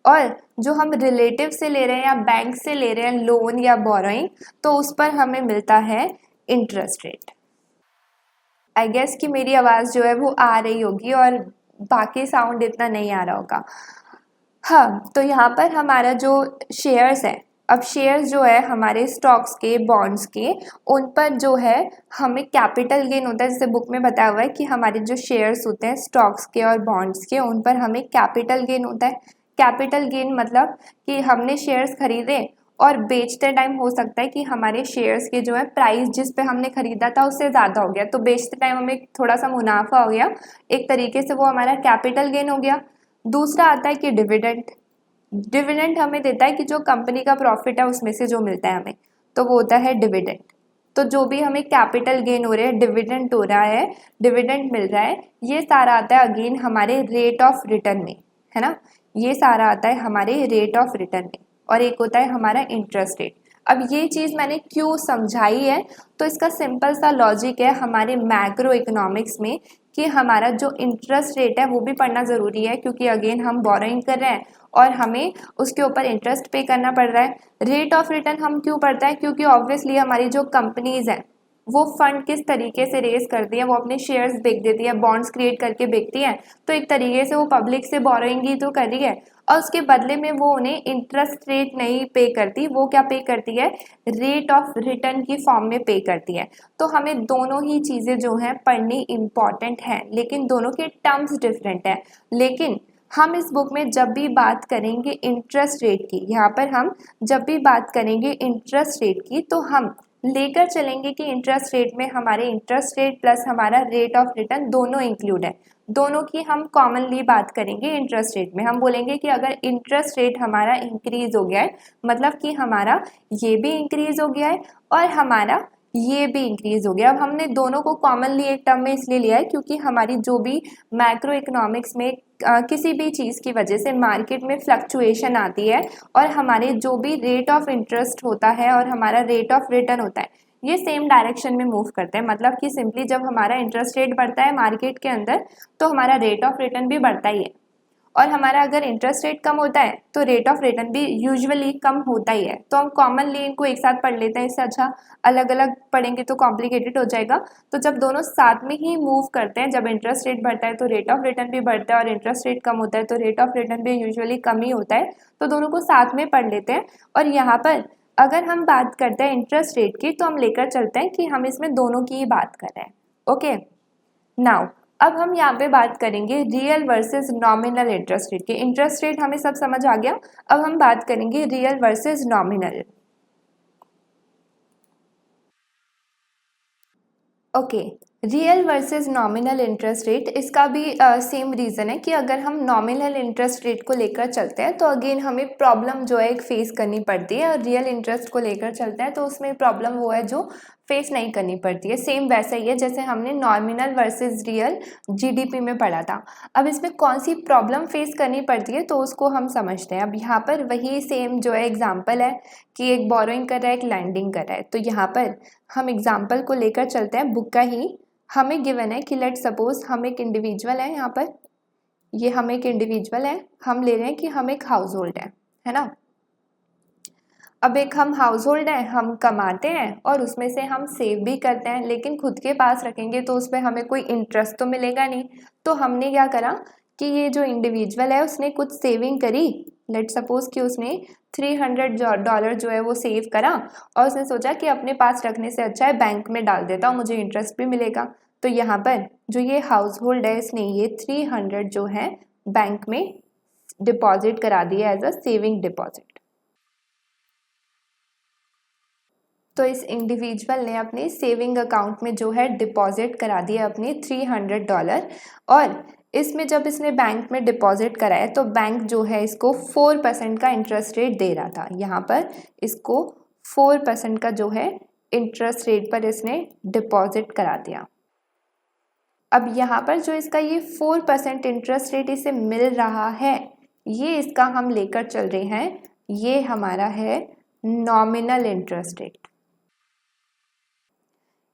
और जो हम रिलेटिव से ले रहे हैं या बैंक से ले रहे हैं लोन या बोरोइंग, तो उस पर हमें मिलता है इंटरेस्ट रेट। आई गेस कि मेरी आवाज़ जो है वो आ रही होगी और बाकी साउंड इतना नहीं आ रहा होगा। हाँ, तो यहाँ पर हमारा जो शेयर्स है, अब शेयर्स जो है हमारे स्टॉक्स के, बॉन्ड्स के, उन पर जो है हमें कैपिटल गेन होता है। जैसे बुक में बताया हुआ है कि हमारे जो शेयर्स होते हैं स्टॉक्स के और बॉन्ड्स के, उन पर हमें कैपिटल गेन होता है। कैपिटल गेन मतलब कि हमने शेयर्स खरीदे और बेचते टाइम हो सकता है कि हमारे शेयर्स के जो है प्राइस जिस पे हमने खरीदा था उससे ज़्यादा हो गया, तो बेचते टाइम हमें थोड़ा सा मुनाफा हो गया, एक तरीके से वो हमारा कैपिटल गेन हो गया। दूसरा आता है कि डिविडेंड। डिविडेंड हमें देता है कि जो कंपनी का प्रॉफिट है उसमें से जो मिलता है हमें, तो वो होता है डिविडेंड। तो जो भी हमें कैपिटल गेन हो रहा है, डिविडेंड हो रहा है, डिविडेंड मिल रहा है, ये सारा आता है अगेन हमारे रेट ऑफ रिटर्न में, है ना। ये सारा आता है हमारे रेट ऑफ रिटर्न में। और एक होता है हमारा इंटरेस्ट रेट। अब ये चीज़ मैंने क्यों समझाई है, तो इसका सिंपल सा लॉजिक है हमारे मैक्रो इकोनॉमिक्स में कि हमारा जो इंटरेस्ट रेट है वो भी पढ़ना ज़रूरी है, क्योंकि अगेन हम बोरोइंग कर रहे हैं और हमें उसके ऊपर इंटरेस्ट पे करना पड़ रहा है। रेट ऑफ रिटर्न हम क्यों पढ़ते हैं, क्योंकि ऑब्वियसली हमारी जो कंपनीज हैं वो फंड किस तरीके से रेज करती है, वो अपने शेयर्स बेच देती है, बॉन्ड्स क्रिएट करके बेचती है, तो एक तरीके से वो पब्लिक से बोरोइंग ही तो कर रही है और उसके बदले में वो उन्हें इंटरेस्ट रेट नहीं पे करती, वो क्या पे करती है, रेट ऑफ रिटर्न की फॉर्म में पे करती है। तो हमें दोनों ही चीज़ें जो हैं पढ़नी इम्पॉर्टेंट हैं, लेकिन दोनों के टर्म्स डिफरेंट हैं। लेकिन हम इस बुक में जब भी बात करेंगे इंटरेस्ट रेट की, यहाँ पर हम जब भी बात करेंगे इंटरेस्ट रेट की, तो हम लेकर चलेंगे कि इंटरेस्ट रेट में हमारे इंटरेस्ट रेट प्लस हमारा रेट ऑफ रिटर्न दोनों इंक्लूड है। दोनों की हम कॉमनली बात करेंगे इंटरेस्ट रेट में। हम बोलेंगे कि अगर इंटरेस्ट रेट हमारा इंक्रीज हो गया है, मतलब कि हमारा ये भी इंक्रीज हो गया है और हमारा ये भी इंक्रीज हो गया। अब हमने दोनों को कॉमनली एक टर्म में इसलिए लिया है क्योंकि हमारी जो भी मैक्रो इकोनॉमिक्स में किसी भी चीज़ की वजह से मार्केट में फ्लक्चुएशन आती है और हमारे जो भी रेट ऑफ इंटरेस्ट होता है और हमारा रेट ऑफ रिटर्न होता है ये सेम डायरेक्शन में मूव करते हैं। मतलब कि सिंपली जब हमारा इंटरेस्ट रेट बढ़ता है मार्केट के अंदर तो हमारा रेट ऑफ रिटर्न भी बढ़ता ही है, और हमारा अगर इंटरेस्ट रेट कम होता है तो रेट ऑफ रिटर्न भी यूजुअली कम होता ही है। तो हम कॉमनली इनको एक साथ पढ़ लेते हैं, इससे अच्छा अलग अलग पढ़ेंगे तो कॉम्प्लिकेटेड हो जाएगा। तो जब दोनों साथ में ही मूव करते हैं, जब इंटरेस्ट रेट बढ़ता है तो रेट ऑफ रिटर्न भी बढ़ता है और इंटरेस्ट रेट कम होता है तो रेट ऑफ रिटर्न भी यूजुअली कम ही होता है। तो दोनों को साथ में पढ़ लेते हैं। और यहाँ पर अगर हम बात करते हैं इंटरेस्ट रेट की तो हम लेकर चलते हैं कि हम इसमें दोनों की ही बात कर रहे हैं। ओके, नाउ अब हम यहाँ पे बात करेंगे real versus nominal interest rate की। इंटरेस्ट रेट हमें सब समझ आ गया, अब हम बात करेंगे real versus nominal. Okay, real versus nominal interest rate, इसका भी सेम रीज़न है कि अगर हम नॉमिनल इंटरेस्ट रेट को लेकर चलते हैं तो अगेन हमें प्रॉब्लम जो है एक फेस करनी पड़ती है, और रियल इंटरेस्ट को लेकर चलते हैं तो उसमें प्रॉब्लम वो है जो फेस नहीं करनी पड़ती है। सेम वैसा ही है जैसे हमने नॉमिनल वर्सेस रियल जीडीपी में पढ़ा था। अब इसमें कौन सी प्रॉब्लम फेस करनी पड़ती है तो उसको हम समझते हैं। अब यहाँ पर वही सेम जो है एग्जाम्पल है कि एक बोरोइंग कर रहा है, एक लैंडिंग कर रहा है। तो यहाँ पर हम एग्जाम्पल को लेकर चलते हैं बुक का ही। हमें गिवन है कि लेट सपोज हम एक इंडिविजुअल है, यहाँ पर ये हम एक इंडिविजुअल है, हम ले रहे हैं कि हम एक हाउस होल्ड है ना। अब एक हम हाउस होल्ड है, हम कमाते हैं और उसमें से हम सेव भी करते हैं, लेकिन खुद के पास रखेंगे तो उस पर हमें कोई इंटरेस्ट तो मिलेगा नहीं। तो हमने क्या करा कि ये जो इंडिविजुअल है उसने कुछ सेविंग करी। लेट सपोज कि उसने $300 जो है वो सेव करा और उसने सोचा कि अपने पास रखने से अच्छा है बैंक में डाल देता हूँ, मुझे इंटरेस्ट भी मिलेगा। तो यहाँ पर जो ये हाउस होल्ड है इसने ये 300 जो है बैंक में डिपॉजिट करा दिया एज अ सेविंग डिपॉजिट। तो इस इंडिविजुअल ने अपने सेविंग अकाउंट में जो है डिपॉजिट करा दिया अपने $300, और इसमें जब इसने बैंक में डिपॉजिट कराया तो बैंक जो है इसको 4% का इंटरेस्ट रेट दे रहा था। यहाँ पर इसको 4% का जो है इंटरेस्ट रेट पर इसने डिपॉजिट करा दिया। अब यहाँ पर जो इसका ये 4% इंटरेस्ट रेट इसे मिल रहा है, ये इसका हम लेकर चल रहे हैं, ये हमारा है नॉमिनल इंटरेस्ट रेट।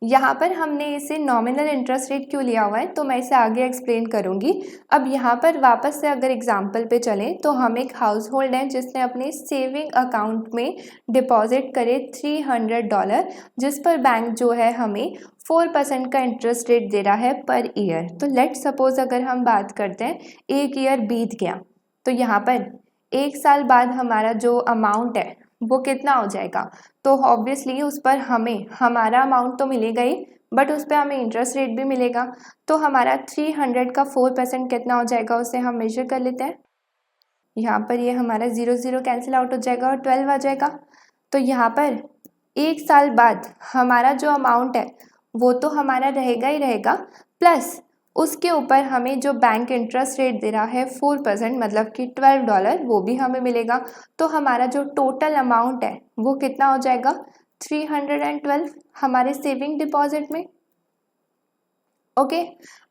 यहाँ पर हमने इसे नॉमिनल इंटरेस्ट रेट क्यों लिया हुआ है तो मैं इसे आगे एक्सप्लेन करूँगी। अब यहाँ पर वापस से अगर एग्जांपल पे चलें तो हम एक हाउस होल्ड हैं जिसने अपने सेविंग अकाउंट में डिपॉजिट करे $300, जिस पर बैंक जो है हमें 4% का इंटरेस्ट रेट दे रहा है पर ईयर। तो लेट सपोज अगर हम बात करते हैं एक ईयर बीत गया तो यहाँ पर एक साल बाद हमारा जो अमाउंट है वो कितना हो जाएगा, तो ऑब्वियसली उस पर हमें हमारा अमाउंट तो मिलेगा ही बट उस पर हमें इंटरेस्ट रेट भी मिलेगा। तो हमारा 300 का 4% कितना हो जाएगा उसे हम मेजर कर लेते हैं। यहाँ पर ये हमारा 0 कैंसिल आउट हो जाएगा और 12 आ जाएगा। तो यहाँ पर एक साल बाद हमारा जो अमाउंट है वो तो हमारा रहेगा ही रहेगा, प्लस उसके ऊपर हमें जो बैंक इंटरेस्ट रेट दे रहा है 4%, मतलब कि $12, वो भी हमें मिलेगा। तो हमारा जो टोटल अमाउंट है वो कितना हो जाएगा 312 हमारे सेविंग डिपॉजिट में। ओके,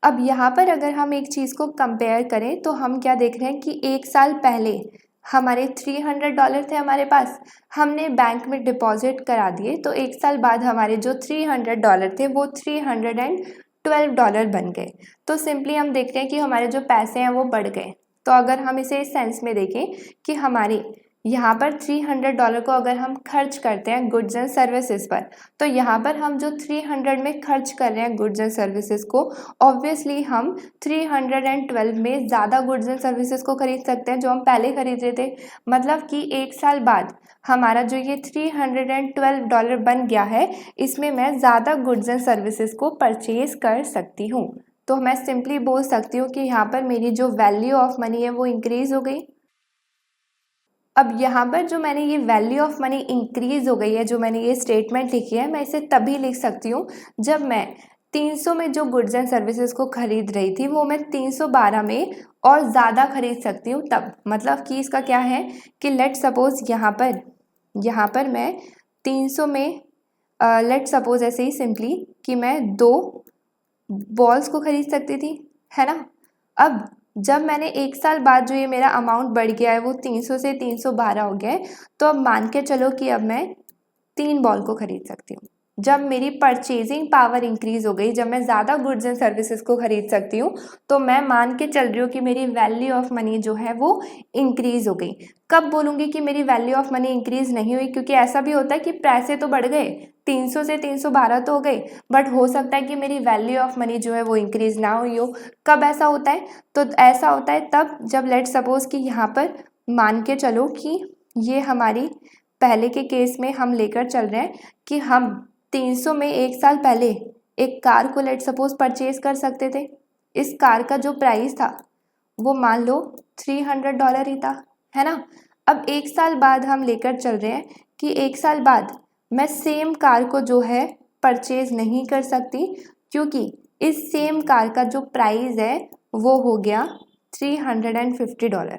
अब यहाँ पर अगर हम एक चीज़ को कंपेयर करें तो हम क्या देख रहे हैं कि एक साल पहले हमारे $300 थे हमारे पास, हमने बैंक में डिपॉजिट करा दिए, तो 1 साल बाद हमारे जो $300 थे वो $312 बन गए। तो सिंपली हम देखते हैं कि हमारे जो पैसे हैं वो बढ़ गए। तो अगर हम इसे इस सेंस में देखें कि हमारी यहाँ पर $300 को अगर हम खर्च करते हैं गुड्स एंड सर्विसेज पर, तो यहाँ पर हम जो 300 में खर्च कर रहे हैं गुड्स एंड सर्विसेज को, ऑब्वियसली हम 312 में ज़्यादा गुड्स एंड सर्विसेज को खरीद सकते हैं जो हम पहले खरीद रहे थे। मतलब कि 1 साल बाद हमारा जो ये $312 बन गया है, इसमें मैं ज़्यादा गुड्स एंड सर्विसेज को परचेज कर सकती हूँ। तो मैं सिंपली बोल सकती हूँ कि यहाँ पर मेरी जो वैल्यू ऑफ मनी है वो इंक्रीज़ हो गई। अब यहाँ पर जो मैंने ये वैल्यू ऑफ मनी इंक्रीज हो गई है, जो मैंने ये स्टेटमेंट लिखी है, मैं इसे तभी लिख सकती हूँ जब मैं 300 में जो गुड्स एंड सर्विसेज को खरीद रही थी वो मैं 312 में और ज़्यादा खरीद सकती हूँ तब। मतलब कि इसका क्या है कि लेट सपोज यहाँ पर मैं 300 में लेट सपोज ऐसे ही सिंपली कि मैं 2 बॉल्स को खरीद सकती थी, है ना। अब जब मैंने 1 साल बाद जो ये मेरा अमाउंट बढ़ गया है वो 300 से 312 हो गया है, तो अब मान के चलो कि अब मैं 3 बॉल को खरीद सकती हूँ। जब मेरी परचेजिंग पावर इंक्रीज हो गई, जब मैं ज़्यादा गुड्स एंड सर्विसेज को खरीद सकती हूँ, तो मैं मान के चल रही हूँ कि मेरी वैल्यू ऑफ मनी जो है वो इंक्रीज हो गई। कब बोलूँगी कि मेरी वैल्यू ऑफ मनी इंक्रीज नहीं हुई? क्योंकि ऐसा भी होता है कि पैसे तो बढ़ गए, 300 से 312 तो हो गए, बट हो सकता है कि मेरी वैल्यू ऑफ मनी जो है वो इंक्रीज ना हुई हो। कब ऐसा होता है? तो ऐसा होता है तब जब लेट सपोज कि यहाँ पर मान के चलो कि ये हमारी पहले के केस में हम लेकर चल रहे हैं कि हम 300 में 1 साल पहले एक कार को लेट सपोज परचेज कर सकते थे। इस कार का जो प्राइस था वो मान लो $300 ही था, है ना। अब 1 साल बाद हम लेकर चल रहे हैं कि 1 साल बाद मैं सेम कार को जो है परचेज नहीं कर सकती, क्योंकि इस सेम कार का जो प्राइस है वो हो गया $350।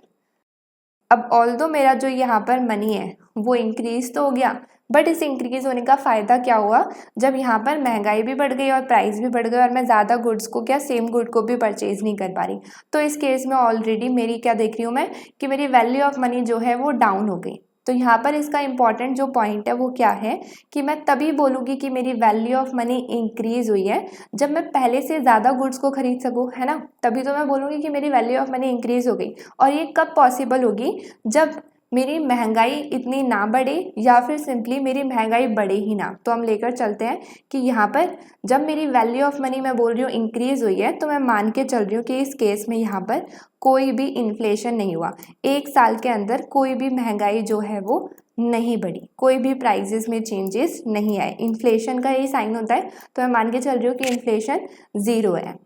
अब ऑल्दो मेरा जो यहाँ पर मनी है वो इंक्रीज तो हो गया, बट इस इंक्रीज होने का फ़ायदा क्या हुआ? जब यहाँ पर महंगाई भी बढ़ गई और प्राइस भी बढ़ गई और मैं ज़्यादा गुड्स को क्या सेम गुड को भी परचेज नहीं कर पा रही। तो इस केस में ऑलरेडी मेरी क्या देख रही हूँ मैं कि मेरी वैल्यू ऑफ मनी जो है वो डाउन हो गई। तो यहाँ पर इसका इम्पॉर्टेंट जो पॉइंट है वो क्या है कि मैं तभी बोलूँगी कि मेरी वैल्यू ऑफ मनी इंक्रीज हुई है जब मैं पहले से ज़्यादा गुड्स को खरीद सकूँ, है ना। तभी तो मैं बोलूँगी कि मेरी वैल्यू ऑफ मनी इंक्रीज हो गई। और ये कब पॉसिबल होगी? जब मेरी महंगाई इतनी ना बढ़े या फिर सिंपली मेरी महंगाई बढ़े ही ना। तो हम लेकर चलते हैं कि यहाँ पर जब मेरी वैल्यू ऑफ मनी मैं बोल रही हूँ इंक्रीज हुई है, तो मैं मान के चल रही हूँ कि इस केस में यहाँ पर कोई भी इन्फ्लेशन नहीं हुआ। 1 साल के अंदर कोई भी महंगाई जो है वो नहीं बढ़ी, कोई भी प्राइजेस में चेंजेस नहीं आए। इन्फ्लेशन का यही साइन होता है, तो मैं मान के चल रही हूँ कि इन्फ्लेशन 0 है।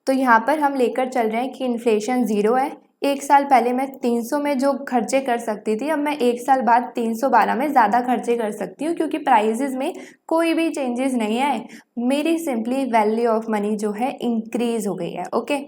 तो यहाँ पर हम लेकर चल रहे हैं कि इन्फ्लेशन 0 है। 1 साल पहले मैं 300 में जो खर्चे कर सकती थी, अब मैं 1 साल बाद 312 में ज़्यादा खर्चे कर सकती हूँ, क्योंकि प्राइजेस में कोई भी चेंजेस नहीं आए। मेरी सिंपली वैल्यू ऑफ मनी जो है इंक्रीज हो गई है। ओके,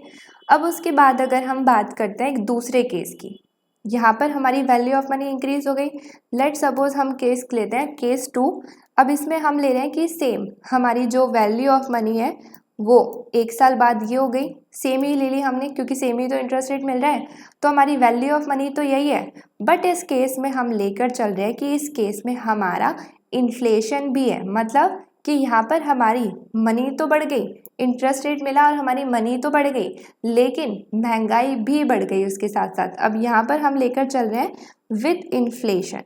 अब उसके बाद अगर हम बात करते हैं एक दूसरे केस की, यहाँ पर हमारी वैल्यू ऑफ मनी इंक्रीज हो गई। लेट सपोज हम केस लेते हैं केस 2। अब इसमें हम ले रहे हैं कि सेम हमारी जो वैल्यू ऑफ मनी है वो 1 साल बाद ये हो गई, सेम ही ले ली हमने क्योंकि सेम ही तो इंटरेस्ट रेट मिल रहा है, तो हमारी वैल्यू ऑफ मनी तो यही है। बट इस केस में हम लेकर चल रहे हैं कि इस केस में हमारा इन्फ्लेशन भी है, मतलब कि यहाँ पर हमारी मनी तो बढ़ गई, इंटरेस्ट रेट मिला और हमारी मनी तो बढ़ गई, लेकिन महंगाई भी बढ़ गई उसके साथ साथ। अब यहाँ पर हम लेकर चल रहे हैं विद इन्फ्लेशन।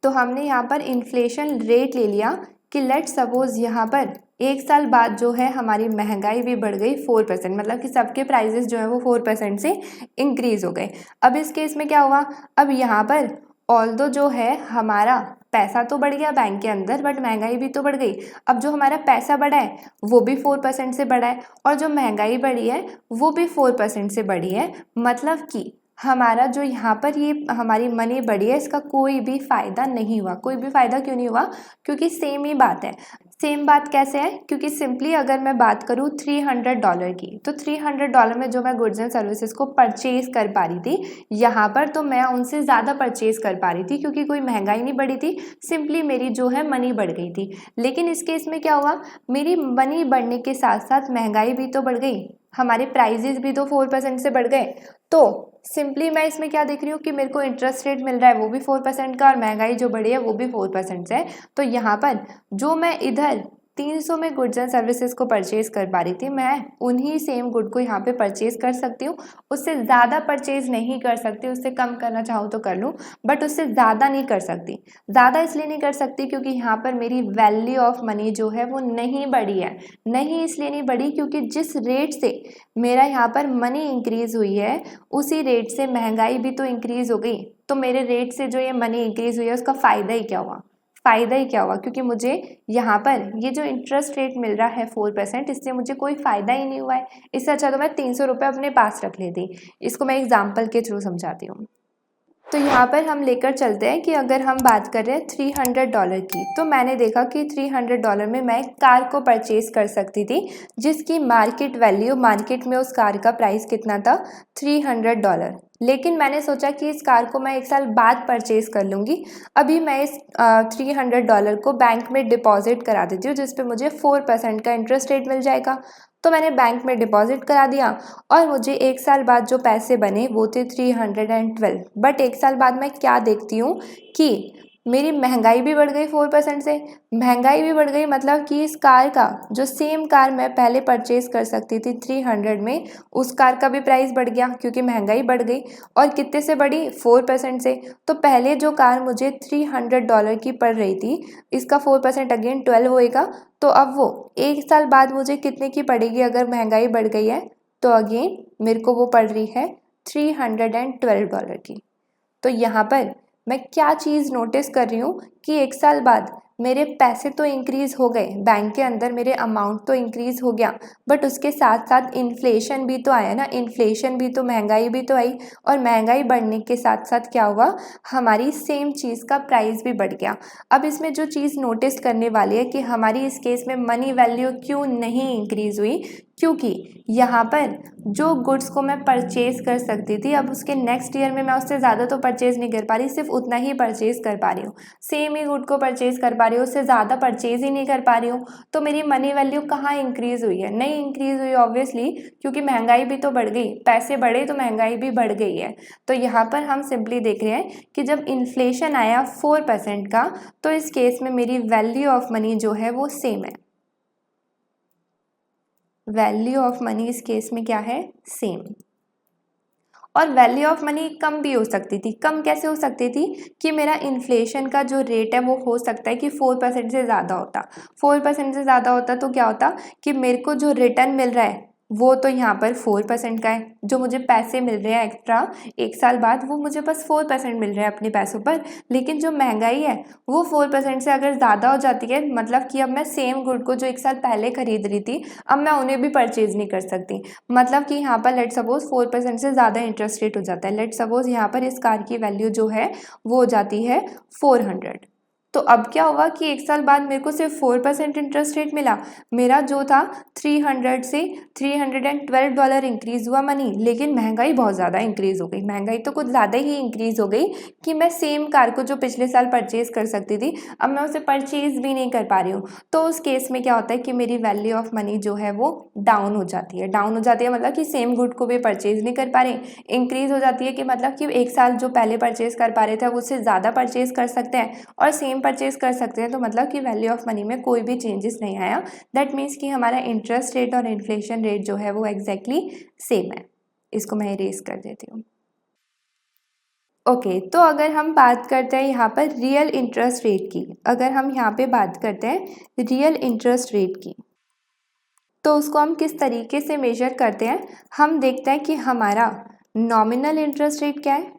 तो हमने यहाँ पर इन्फ्लेशन रेट ले लिया कि लेट सपोज यहाँ पर 1 साल बाद जो है हमारी महंगाई भी बढ़ गई 4%, मतलब कि सबके प्राइजेस जो है वो 4% से इंक्रीज हो गए। अब इस केस में क्या हुआ? अब यहाँ पर ऑल्दो जो है हमारा पैसा तो बढ़ गया बैंक के अंदर, बट महंगाई भी तो बढ़ गई। अब जो हमारा पैसा बढ़ा है वो भी 4% से बढ़ा है और जो महंगाई बढ़ी है वो भी 4% से बढ़ी है। मतलब कि हमारा जो यहाँ पर ये हमारी मनी बढ़ी है इसका कोई भी फ़ायदा नहीं हुआ। कोई भी फ़ायदा क्यों नहीं हुआ? क्योंकि सेम ही बात है। सेम बात कैसे है? क्योंकि सिंपली अगर मैं बात करूँ $300 की, तो $300 में जो मैं गुड्स एंड सर्विसेज को परचेज कर पा रही थी, यहाँ पर तो मैं उनसे ज़्यादा परचेज कर पा रही थी क्योंकि कोई महंगाई नहीं बढ़ी थी, सिंपली मेरी जो है मनी बढ़ गई थी। लेकिन इस केस में क्या हुआ? मेरी मनी बढ़ने के साथ साथ महंगाई भी तो बढ़ गई, हमारे प्राइजेस भी तो 4% से बढ़ गए। तो सिंपली मैं इसमें क्या देख रही हूँ कि मेरे को इंटरेस्ट रेट मिल रहा है वो भी 4% का और महंगाई जो बढ़ी है वो भी 4% से है। तो यहाँ पर जो मैं इधर 300 में गुड्स एंड सर्विसेज को परचेज कर पा रही थी, मैं उन्हीं सेम गुड को यहाँ पे परचेज कर सकती हूँ। उससे ज़्यादा परचेज नहीं कर सकती, उससे कम करना चाहूँ तो कर लूँ, बट उससे ज़्यादा नहीं कर सकती। ज़्यादा इसलिए नहीं कर सकती क्योंकि यहाँ पर मेरी वैल्यू ऑफ मनी जो है वो नहीं बढ़ी है। नहीं इसलिए नहीं बढ़ी क्योंकि जिस रेट से मेरा यहाँ पर मनी इंक्रीज़ हुई है उसी रेट से महंगाई भी तो इंक्रीज़ हो गई। तो मेरे रेट से जो ये मनी इंक्रीज़ हुई है उसका फ़ायदा ही क्या हुआ? फ़ायदा ही क्या हुआ? क्योंकि मुझे यहाँ पर ये जो इंटरेस्ट रेट मिल रहा है 4%, इससे मुझे कोई फ़ायदा ही नहीं हुआ है। इससे अच्छा तो मैं 300 रुपये अपने पास रख लेती। इसको मैं एग्जाम्पल के थ्रू समझाती हूँ। तो यहाँ पर हम लेकर चलते हैं कि अगर हम बात कर रहे हैं $300 की, तो मैंने देखा कि $300 में मैं एक कार को परचेज कर सकती थी जिसकी मार्केट वैल्यू, मार्केट में उस कार का प्राइस कितना था? $300। लेकिन मैंने सोचा कि इस कार को मैं 1 साल बाद परचेज कर लूँगी। अभी मैं इस $300 को बैंक में डिपॉजिट करा देती हूँ जिस पे मुझे 4% का इंटरेस्ट रेट मिल जाएगा। तो मैंने बैंक में डिपॉजिट करा दिया और मुझे 1 साल बाद जो पैसे बने वो थे 312। बट 1 साल बाद मैं क्या देखती हूँ कि मेरी महंगाई भी बढ़ गई 4% से। महंगाई भी बढ़ गई मतलब कि इस कार का, जो सेम कार मैं पहले परचेज कर सकती थी 300 में, उस कार का भी प्राइस बढ़ गया क्योंकि महंगाई बढ़ गई। और कितने से बढ़ी? 4% से। तो पहले जो कार मुझे $300 की पड़ रही थी, इसका 4% अगेन 12 होएगा। तो अब वो 1 साल बाद मुझे कितने की पड़ेगी अगर महंगाई बढ़ गई है? तो अगेन मेरे को वो पड़ रही है $312 की। तो यहाँ पर मैं क्या चीज़ नोटिस कर रही हूँ कि 1 साल बाद मेरे पैसे तो इंक्रीज़ हो गए, बैंक के अंदर मेरे अमाउंट तो इंक्रीज़ हो गया, बट उसके साथ साथ इन्फ्लेशन भी तो आया ना। इन्फ्लेशन भी तो, महंगाई भी तो आई, और महंगाई बढ़ने के साथ साथ क्या हुआ? हमारी सेम चीज़ का प्राइस भी बढ़ गया। अब इसमें जो चीज़ नोटिस करने वाली है कि हमारी इस केस में मनी वैल्यू क्यों नहीं इंक्रीज़ हुई, क्योंकि यहाँ पर जो गुड्स को मैं परचेज़ कर सकती थी, अब उसके नेक्स्ट ईयर में मैं उससे ज़्यादा तो परचेज़ नहीं कर पा रही, सिर्फ उतना ही परचेज़ कर पा रही हूँ। सेम ही गुड को परचेज़ कर पा रही हूँ, उससे ज़्यादा परचेज़ ही नहीं कर पा रही हूँ। तो मेरी मनी वैल्यू कहाँ इंक्रीज़ हुई है? नहीं इंक्रीज़ हुई ऑब्वियसली, क्योंकि महंगाई भी तो बढ़ गई। पैसे बढ़े तो महंगाई भी बढ़ गई है। तो यहाँ पर हम सिंपली देख रहे हैं कि जब इन्फ्लेशन आया 4% का, तो इस केस में मेरी वैल्यू ऑफ मनी जो है वो सेम है। वैल्यू ऑफ मनी इस केस में क्या है? सेम। और वैल्यू ऑफ मनी कम भी हो सकती थी। कम कैसे हो सकती थी? कि मेरा इन्फ्लेशन का जो रेट है वो हो सकता है कि 4% से ज़्यादा होता। 4% से ज़्यादा होता तो क्या होता कि मेरे को जो रिटर्न मिल रहा है वो तो यहाँ पर 4% का है। जो मुझे पैसे मिल रहे हैं एक्स्ट्रा 1 साल बाद, वो मुझे बस 4% मिल रहे हैं अपने पैसों पर। लेकिन जो महंगाई है वो 4% से अगर ज़्यादा हो जाती है, मतलब कि अब मैं सेम गुड को जो 1 साल पहले खरीद रही थी, अब मैं उन्हें भी परचेज नहीं कर सकती। मतलब कि यहाँ पर लेट सपोज 4% से ज़्यादा इंटरेस्ट रेट हो जाता है। लेट सपोज यहाँ पर इस कार की वैल्यू जो है वो हो जाती है 400। तो अब क्या होगा कि 1 साल बाद मेरे को सिर्फ 4% इंटरेस्ट रेट मिला। मेरा जो था 300 से $312 इंक्रीज़ हुआ मनी, लेकिन महंगाई बहुत ज़्यादा इंक्रीज़ हो गई। महंगाई तो कुछ ज़्यादा ही इंक्रीज़ हो गई कि मैं सेम कार को जो पिछले साल परचेज़ कर सकती थी, अब मैं उसे परचेज़ भी नहीं कर पा रही हूँ। तो उस केस में क्या होता है कि मेरी वैल्यू ऑफ मनी जो है वो डाउन हो जाती है। डाउन हो जाती है मतलब कि सेम गुड को भी परचेज़ नहीं कर पा रहे। इंक्रीज़ हो जाती है कि मतलब कि 1 साल जो पहले परचेज़ कर पा रहे थे अब उससे ज़्यादा परचेज़ कर सकते हैं और सेम परचेज़ कर सकते हैं। तो मतलब कि वैल्यू ऑफ मनी में कोई भी चेंजेस नहीं आया। दैट मीन्स कि हमारा इंटरेस्ट रेट और इन्फ्लेशन रेट जो है वो एग्जैक्टली सेम है। इसको मैं इरेज कर देती हूँ। ओके, तो अगर हम बात करते हैं यहाँ पर रियल इंटरेस्ट रेट की, अगर हम यहाँ पे बात करते हैं रियल इंटरेस्ट रेट की, तो उसको हम किस तरीके से मेजर करते हैं? हम देखते हैं कि हमारा नॉमिनल इंटरेस्ट रेट क्या है।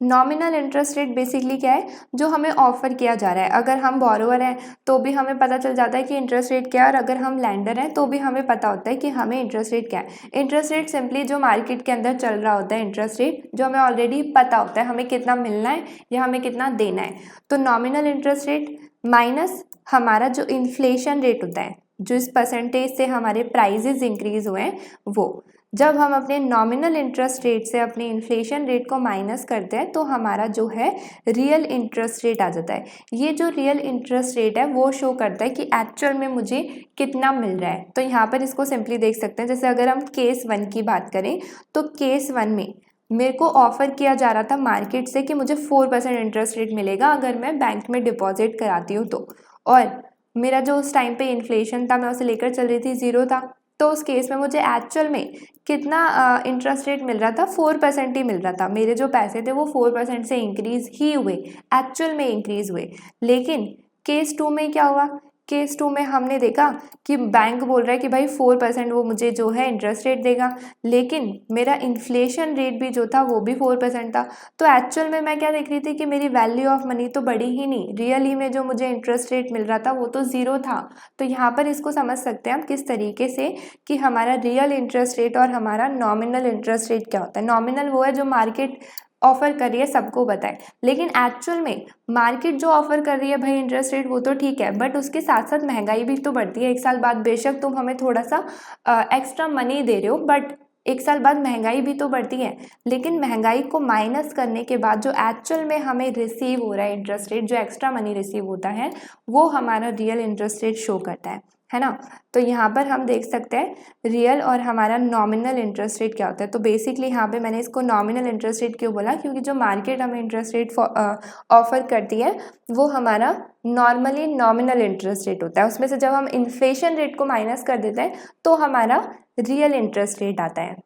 नॉमिनल इंटरेस्ट रेट बेसिकली क्या है? जो हमें ऑफर किया जा रहा है। अगर हम बोरोवर हैं तो भी हमें पता चल जाता है कि इंटरेस्ट रेट क्या है, और अगर हम लैंडर हैं तो भी हमें पता होता है कि हमें इंटरेस्ट रेट क्या है। इंटरेस्ट रेट सिंपली जो मार्केट के अंदर चल रहा होता है इंटरेस्ट रेट, जो हमें ऑलरेडी पता होता है हमें कितना मिलना है या हमें कितना देना है। तो नॉमिनल इंटरेस्ट रेट माइनस हमारा जो इन्फ्लेशन रेट होता है, जो इस परसेंटेज से हमारे प्राइजेज इंक्रीज हुए हैं वो, जब हम अपने नॉमिनल इंटरेस्ट रेट से अपने इन्फ्लेशन रेट को माइनस करते हैं तो हमारा जो है रियल इंटरेस्ट रेट आ जाता है। ये जो रियल इंटरेस्ट रेट है वो शो करता है कि एक्चुअल में मुझे कितना मिल रहा है। तो यहाँ पर इसको सिंपली देख सकते हैं। जैसे अगर हम केस 1 की बात करें तो केस 1 में मेरे को ऑफ़र किया जा रहा था मार्केट से कि मुझे 4% इंटरेस्ट रेट मिलेगा अगर मैं बैंक में डिपॉजिट कराती हूँ तो, और मेरा जो उस टाइम पे इन्फ्लेशन था मैं उसे लेकर चल रही थी 0 था, तो उस केस में मुझे एक्चुअल में कितना इंटरेस्ट रेट मिल रहा था, 4% ही मिल रहा था। मेरे जो पैसे थे वो 4% से इंक्रीज़ ही हुए, एक्चुअल में इंक्रीज़ हुए। लेकिन केस 2 में क्या हुआ, केस 2 में हमने देखा कि बैंक बोल रहा है कि भाई 4% वो मुझे जो है इंटरेस्ट रेट देगा, लेकिन मेरा इन्फ्लेशन रेट भी जो था वो भी 4% था। तो एक्चुअल में मैं क्या देख रही थी कि मेरी वैल्यू ऑफ मनी तो बढ़ी ही नहीं, रियली में जो मुझे इंटरेस्ट रेट मिल रहा था वो तो 0 था। तो यहाँ पर इसको समझ सकते हैं हम किस तरीके से कि हमारा रियल इंटरेस्ट रेट और हमारा नॉमिनल इंटरेस्ट रेट क्या होता है। नॉमिनल वो है जो मार्केट ऑफर कर रही है, सबको बताए, लेकिन एक्चुअल में मार्केट जो ऑफर कर रही है भाई इंटरेस्ट रेट वो तो ठीक है, बट उसके साथ साथ महंगाई भी तो बढ़ती है। एक साल बाद बेशक तुम हमें थोड़ा सा एक्स्ट्रा मनी दे रहे हो, बट एक साल बाद महंगाई भी तो बढ़ती है, लेकिन महंगाई को माइनस करने के बाद जो एक्चुअल में हमें रिसीव हो रहा है इंटरेस्ट रेट, जो एक्स्ट्रा मनी रिसीव होता है वो हमारा रियल इंटरेस्ट रेट शो करता है ना। तो यहाँ पर हम देख सकते हैं रियल और हमारा नॉमिनल इंटरेस्ट रेट क्या होता है। तो बेसिकली यहाँ पे मैंने इसको नॉमिनल इंटरेस्ट रेट क्यों बोला, क्योंकि जो मार्केट हमें इंटरेस्ट रेट ऑफर करती है वो हमारा नॉर्मली नॉमिनल इंटरेस्ट रेट होता है। उसमें से जब हम इन्फ्लेशन रेट को माइनस कर देते हैं तो हमारा रियल इंटरेस्ट रेट आता है।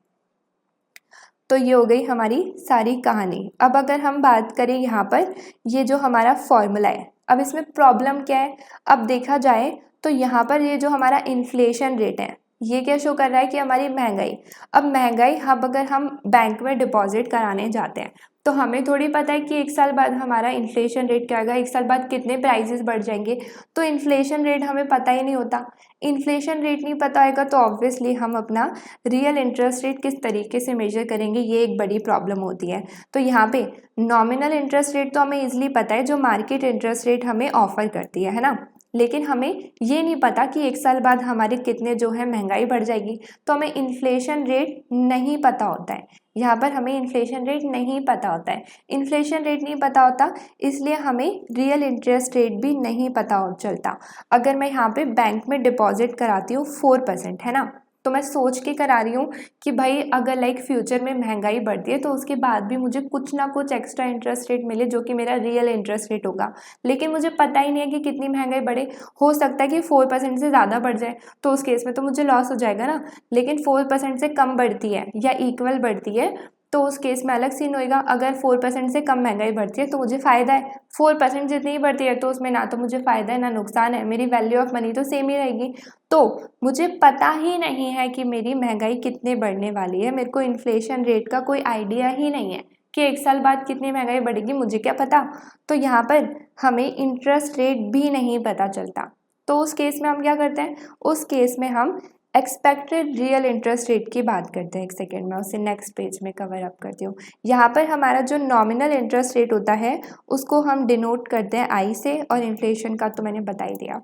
तो ये हो गई हमारी सारी कहानी। अब अगर हम बात करें यहाँ पर ये जो हमारा फॉर्मूला है, अब इसमें प्रॉब्लम क्या है, अब देखा जाए तो यहाँ पर ये जो हमारा इन्फ्लेशन रेट है ये क्या शो कर रहा है कि हमारी महंगाई। अब महंगाई अब अगर हम बैंक में डिपॉजिट कराने जाते हैं तो हमें थोड़ी पता है कि एक साल बाद हमारा इन्फ्लेशन रेट क्या होगा, एक साल बाद कितने प्राइसेस बढ़ जाएंगे, तो इन्फ्लेशन रेट हमें पता ही नहीं होता। इन्फ्लेशन रेट नहीं पता होगा तो ऑब्वियसली हम अपना रियल इंटरेस्ट रेट किस तरीके से मेजर करेंगे, ये एक बड़ी प्रॉब्लम होती है। तो यहाँ पे नॉमिनल इंटरेस्ट रेट तो हमें इजीली पता है जो मार्केट इंटरेस्ट रेट हमें ऑफर करती है ना, लेकिन हमें ये नहीं पता कि एक साल बाद हमारे कितने जो है महंगाई बढ़ जाएगी। तो हमें इन्फ्लेशन रेट नहीं पता होता है, यहाँ पर हमें इन्फ्लेशन रेट नहीं पता होता है। इन्फ्लेशन रेट नहीं पता होता इसलिए हमें रियल इंटरेस्ट रेट भी नहीं पता चलता। अगर मैं यहाँ पे बैंक में डिपॉजिट कराती हूँ 4%, है ना, तो मैं सोच के करा रही हूँ कि भाई अगर लाइक फ्यूचर में महंगाई बढ़ती है तो उसके बाद भी मुझे कुछ ना कुछ एक्स्ट्रा इंटरेस्ट रेट मिले जो कि मेरा रियल इंटरेस्ट रेट होगा, लेकिन मुझे पता ही नहीं है कि कितनी महंगाई बढ़े। हो सकता है कि 4% से ज़्यादा बढ़ जाए तो उस केस में तो मुझे लॉस हो जाएगा ना, लेकिन 4% से कम बढ़ती है या इक्वल बढ़ती है तो उस केस में अलग सीन होएगा। अगर 4% से कम महंगाई बढ़ती है तो मुझे फ़ायदा है, 4% जितनी ही बढ़ती है तो उसमें ना तो मुझे फ़ायदा है ना नुकसान है, मेरी वैल्यू ऑफ मनी तो सेम ही रहेगी। तो मुझे पता ही नहीं है कि मेरी महंगाई कितने बढ़ने वाली है, मेरे को इन्फ्लेशन रेट का कोई आइडिया ही नहीं है कि एक साल बाद कितनी महंगाई बढ़ेगी, मुझे क्या पता। तो यहाँ पर हमें इंटरेस्ट रेट भी नहीं पता चलता, तो उस केस में हम क्या करते हैं, उस केस में हम एक्सपेक्टेड रियल इंटरेस्ट रेट की बात करते हैं। एक सेकेंड में उसे नेक्स्ट पेज में कवर अप करती हूँ। यहाँ पर हमारा जो नॉमिनल इंटरेस्ट रेट होता है उसको हम डिनोट करते हैं आई से, और इन्फ्लेशन का तो मैंने बता ही दिया।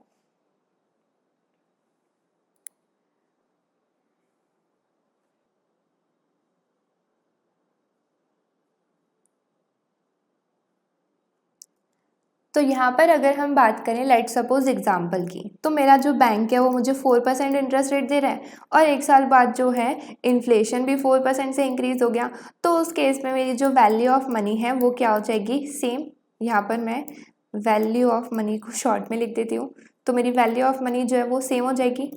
तो यहाँ पर अगर हम बात करें लेट सपोज एग्जाम्पल की, तो मेरा जो बैंक है वो मुझे 4% इंटरेस्ट रेट दे रहा है और एक साल बाद जो है इन्फ्लेशन भी 4% से इंक्रीज हो गया, तो उस केस में मेरी जो वैल्यू ऑफ मनी है वो क्या हो जाएगी, सेम। यहाँ पर मैं वैल्यू ऑफ मनी को शॉर्ट में लिख देती हूँ, तो मेरी वैल्यू ऑफ मनी जो है वो सेम हो जाएगी।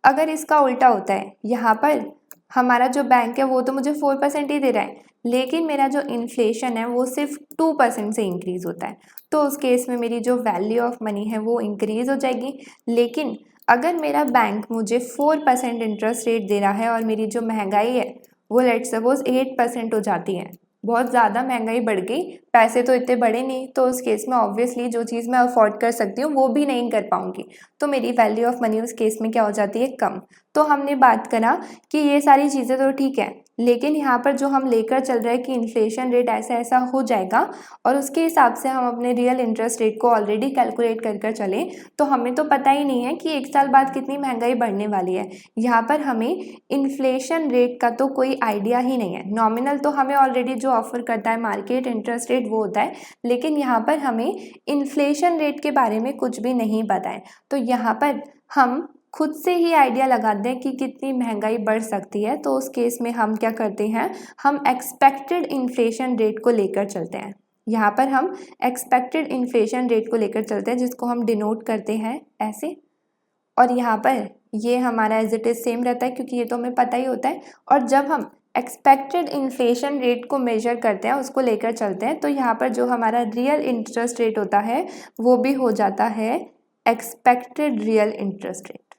अगर इसका उल्टा होता है, यहाँ पर हमारा जो बैंक है वो तो मुझे 4% ही दे रहा है, लेकिन मेरा जो इन्फ्लेशन है वो सिर्फ 2% से इंक्रीज होता है, तो उस केस में मेरी जो वैल्यू ऑफ मनी है वो इंक्रीज हो जाएगी। लेकिन अगर मेरा बैंक मुझे 4% इंटरेस्ट रेट दे रहा है और मेरी जो महंगाई है वो लेट सपोज 8% हो जाती है, बहुत ज़्यादा महंगाई बढ़ गई, पैसे तो इतने बढ़े नहीं, तो उस केस में ऑब्वियसली जो चीज़ मैं अफोर्ड कर सकती हूँ वो भी नहीं कर पाऊँगी, तो मेरी वैल्यू ऑफ मनी उस केस में क्या हो जाती है, कम। तो हमने बात करा कि ये सारी चीज़ें तो ठीक है, लेकिन यहाँ पर जो हम लेकर चल रहे हैं कि इन्फ्लेशन रेट ऐसा ऐसा हो जाएगा और उसके हिसाब से हम अपने रियल इंटरेस्ट रेट को ऑलरेडी कैलकुलेट कर कर चलें, तो हमें तो पता ही नहीं है कि एक साल बाद कितनी महंगाई बढ़ने वाली है। यहाँ पर हमें इन्फ्लेशन रेट का तो कोई आइडिया ही नहीं है। नॉमिनल तो हमें ऑलरेडी जो ऑफर करता है मार्केट इंटरेस्ट रेट वो होता है, लेकिन यहाँ पर हमें इन्फ्लेशन रेट के बारे में कुछ भी नहीं पता है। तो यहाँ पर हम खुद से ही आइडिया लगाते हैं कि कितनी महंगाई बढ़ सकती है, तो उस केस में हम क्या करते हैं, हम एक्सपेक्टेड इन्फ्लेशन रेट को लेकर चलते हैं। यहाँ पर हम एक्सपेक्टेड इन्फ्लेशन रेट को लेकर चलते हैं, जिसको हम डिनोट करते हैं ऐसे, और यहाँ पर ये हमारा एज इट इज़ सेम रहता है क्योंकि ये तो हमें पता ही होता है। और जब हम एक्सपेक्टेड इन्फ्लेशन रेट को मेजर करते हैं, उसको लेकर चलते हैं, तो यहाँ पर जो हमारा रियल इंटरेस्ट रेट होता है वो भी हो जाता है एक्सपेक्टेड रियल इंटरेस्ट रेट,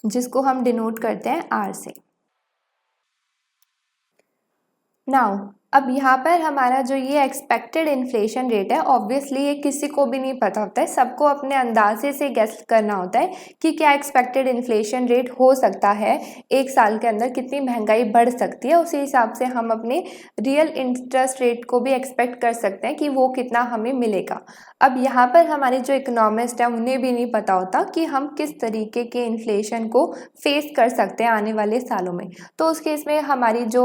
जिसको हम डिनोट करते हैं आर से। नाउ अब यहाँ पर हमारा जो ये एक्सपेक्टेड इन्फ्लेशन रेट है, ऑब्वियसली ये किसी को भी नहीं पता होता है, सबको अपने अंदाजे से गेस करना होता है कि क्या एक्सपेक्टेड इन्फ्लेशन रेट हो सकता है, एक साल के अंदर कितनी महंगाई बढ़ सकती है, उसी हिसाब से हम अपने रियल इंटरेस्ट रेट को भी एक्सपेक्ट कर सकते हैं कि वो कितना हमें मिलेगा। अब यहाँ पर हमारे जो इकोनॉमिस्ट हैं उन्हें भी नहीं पता होता कि हम किस तरीके के इन्फ्लेशन को फेस कर सकते हैं आने वाले सालों में, तो उस केस में हमारी जो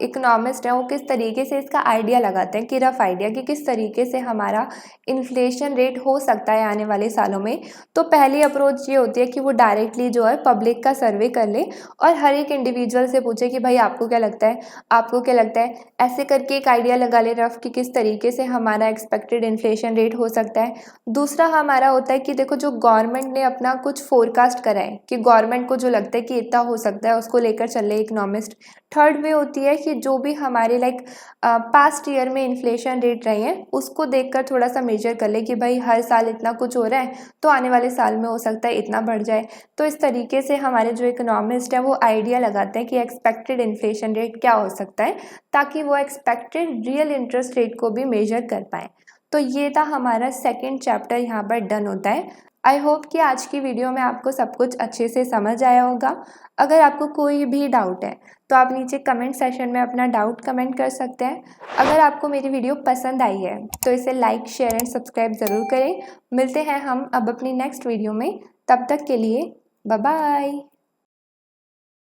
इकोनॉमिस्ट हैं वो किस तरीके से इसका आइडिया लगाते हैं कि रफ आइडिया कि किस तरीके से हमारा इन्फ्लेशन रेट हो सकता है आने वाले सालों में। तो पहली अप्रोच ये होती है कि वो डायरेक्टली जो है पब्लिक का सर्वे कर ले और हर एक इंडिविजुअल से पूछे कि भाई आपको क्या लगता है, आपको क्या लगता है, ऐसे करके एक आइडिया लगा ले रफ कि किस तरीके से हमारा एक्सपेक्टेड इन्फ्लेशन रेट हो सकता है। दूसरा हमारा होता है कि देखो जो गवर्नमेंट ने अपना कुछ फोरकास्ट करा है कि गवर्नमेंट को जो लगता है कि इतना हो सकता है उसको लेकर चले इकोनॉमिस्ट। थर्ड वे होती है कि जो भी हमारे लाइक पास्ट ईयर में इन्फ्लेशन रेट रही है उसको देखकर थोड़ा सा मेजर कर ले कि भाई हर साल इतना कुछ हो रहा है तो आने वाले साल में हो सकता है इतना बढ़ जाए। तो इस तरीके से हमारे जो इकोनॉमिस्ट है वो आइडिया लगाते हैं कि एक्सपेक्टेड इन्फ्लेशन रेट क्या हो सकता है, ताकि वो एक्सपेक्टेड रियल इंटरेस्ट रेट को भी मेजर कर पाए। तो ये था हमारा सेकेंड चैप्टर, यहाँ पर डन होता है। आई होप कि आज की वीडियो में आपको सब कुछ अच्छे से समझ आया होगा। अगर आपको कोई भी डाउट है तो आप नीचे कमेंट सेशन में अपना डाउट कमेंट कर सकते हैं। अगर आपको मेरी वीडियो पसंद आई है तो इसे लाइक शेयर एंड सब्सक्राइब ज़रूर करें। मिलते हैं हम अब अपनी नेक्स्ट वीडियो में, तब तक के लिए बाय बाय।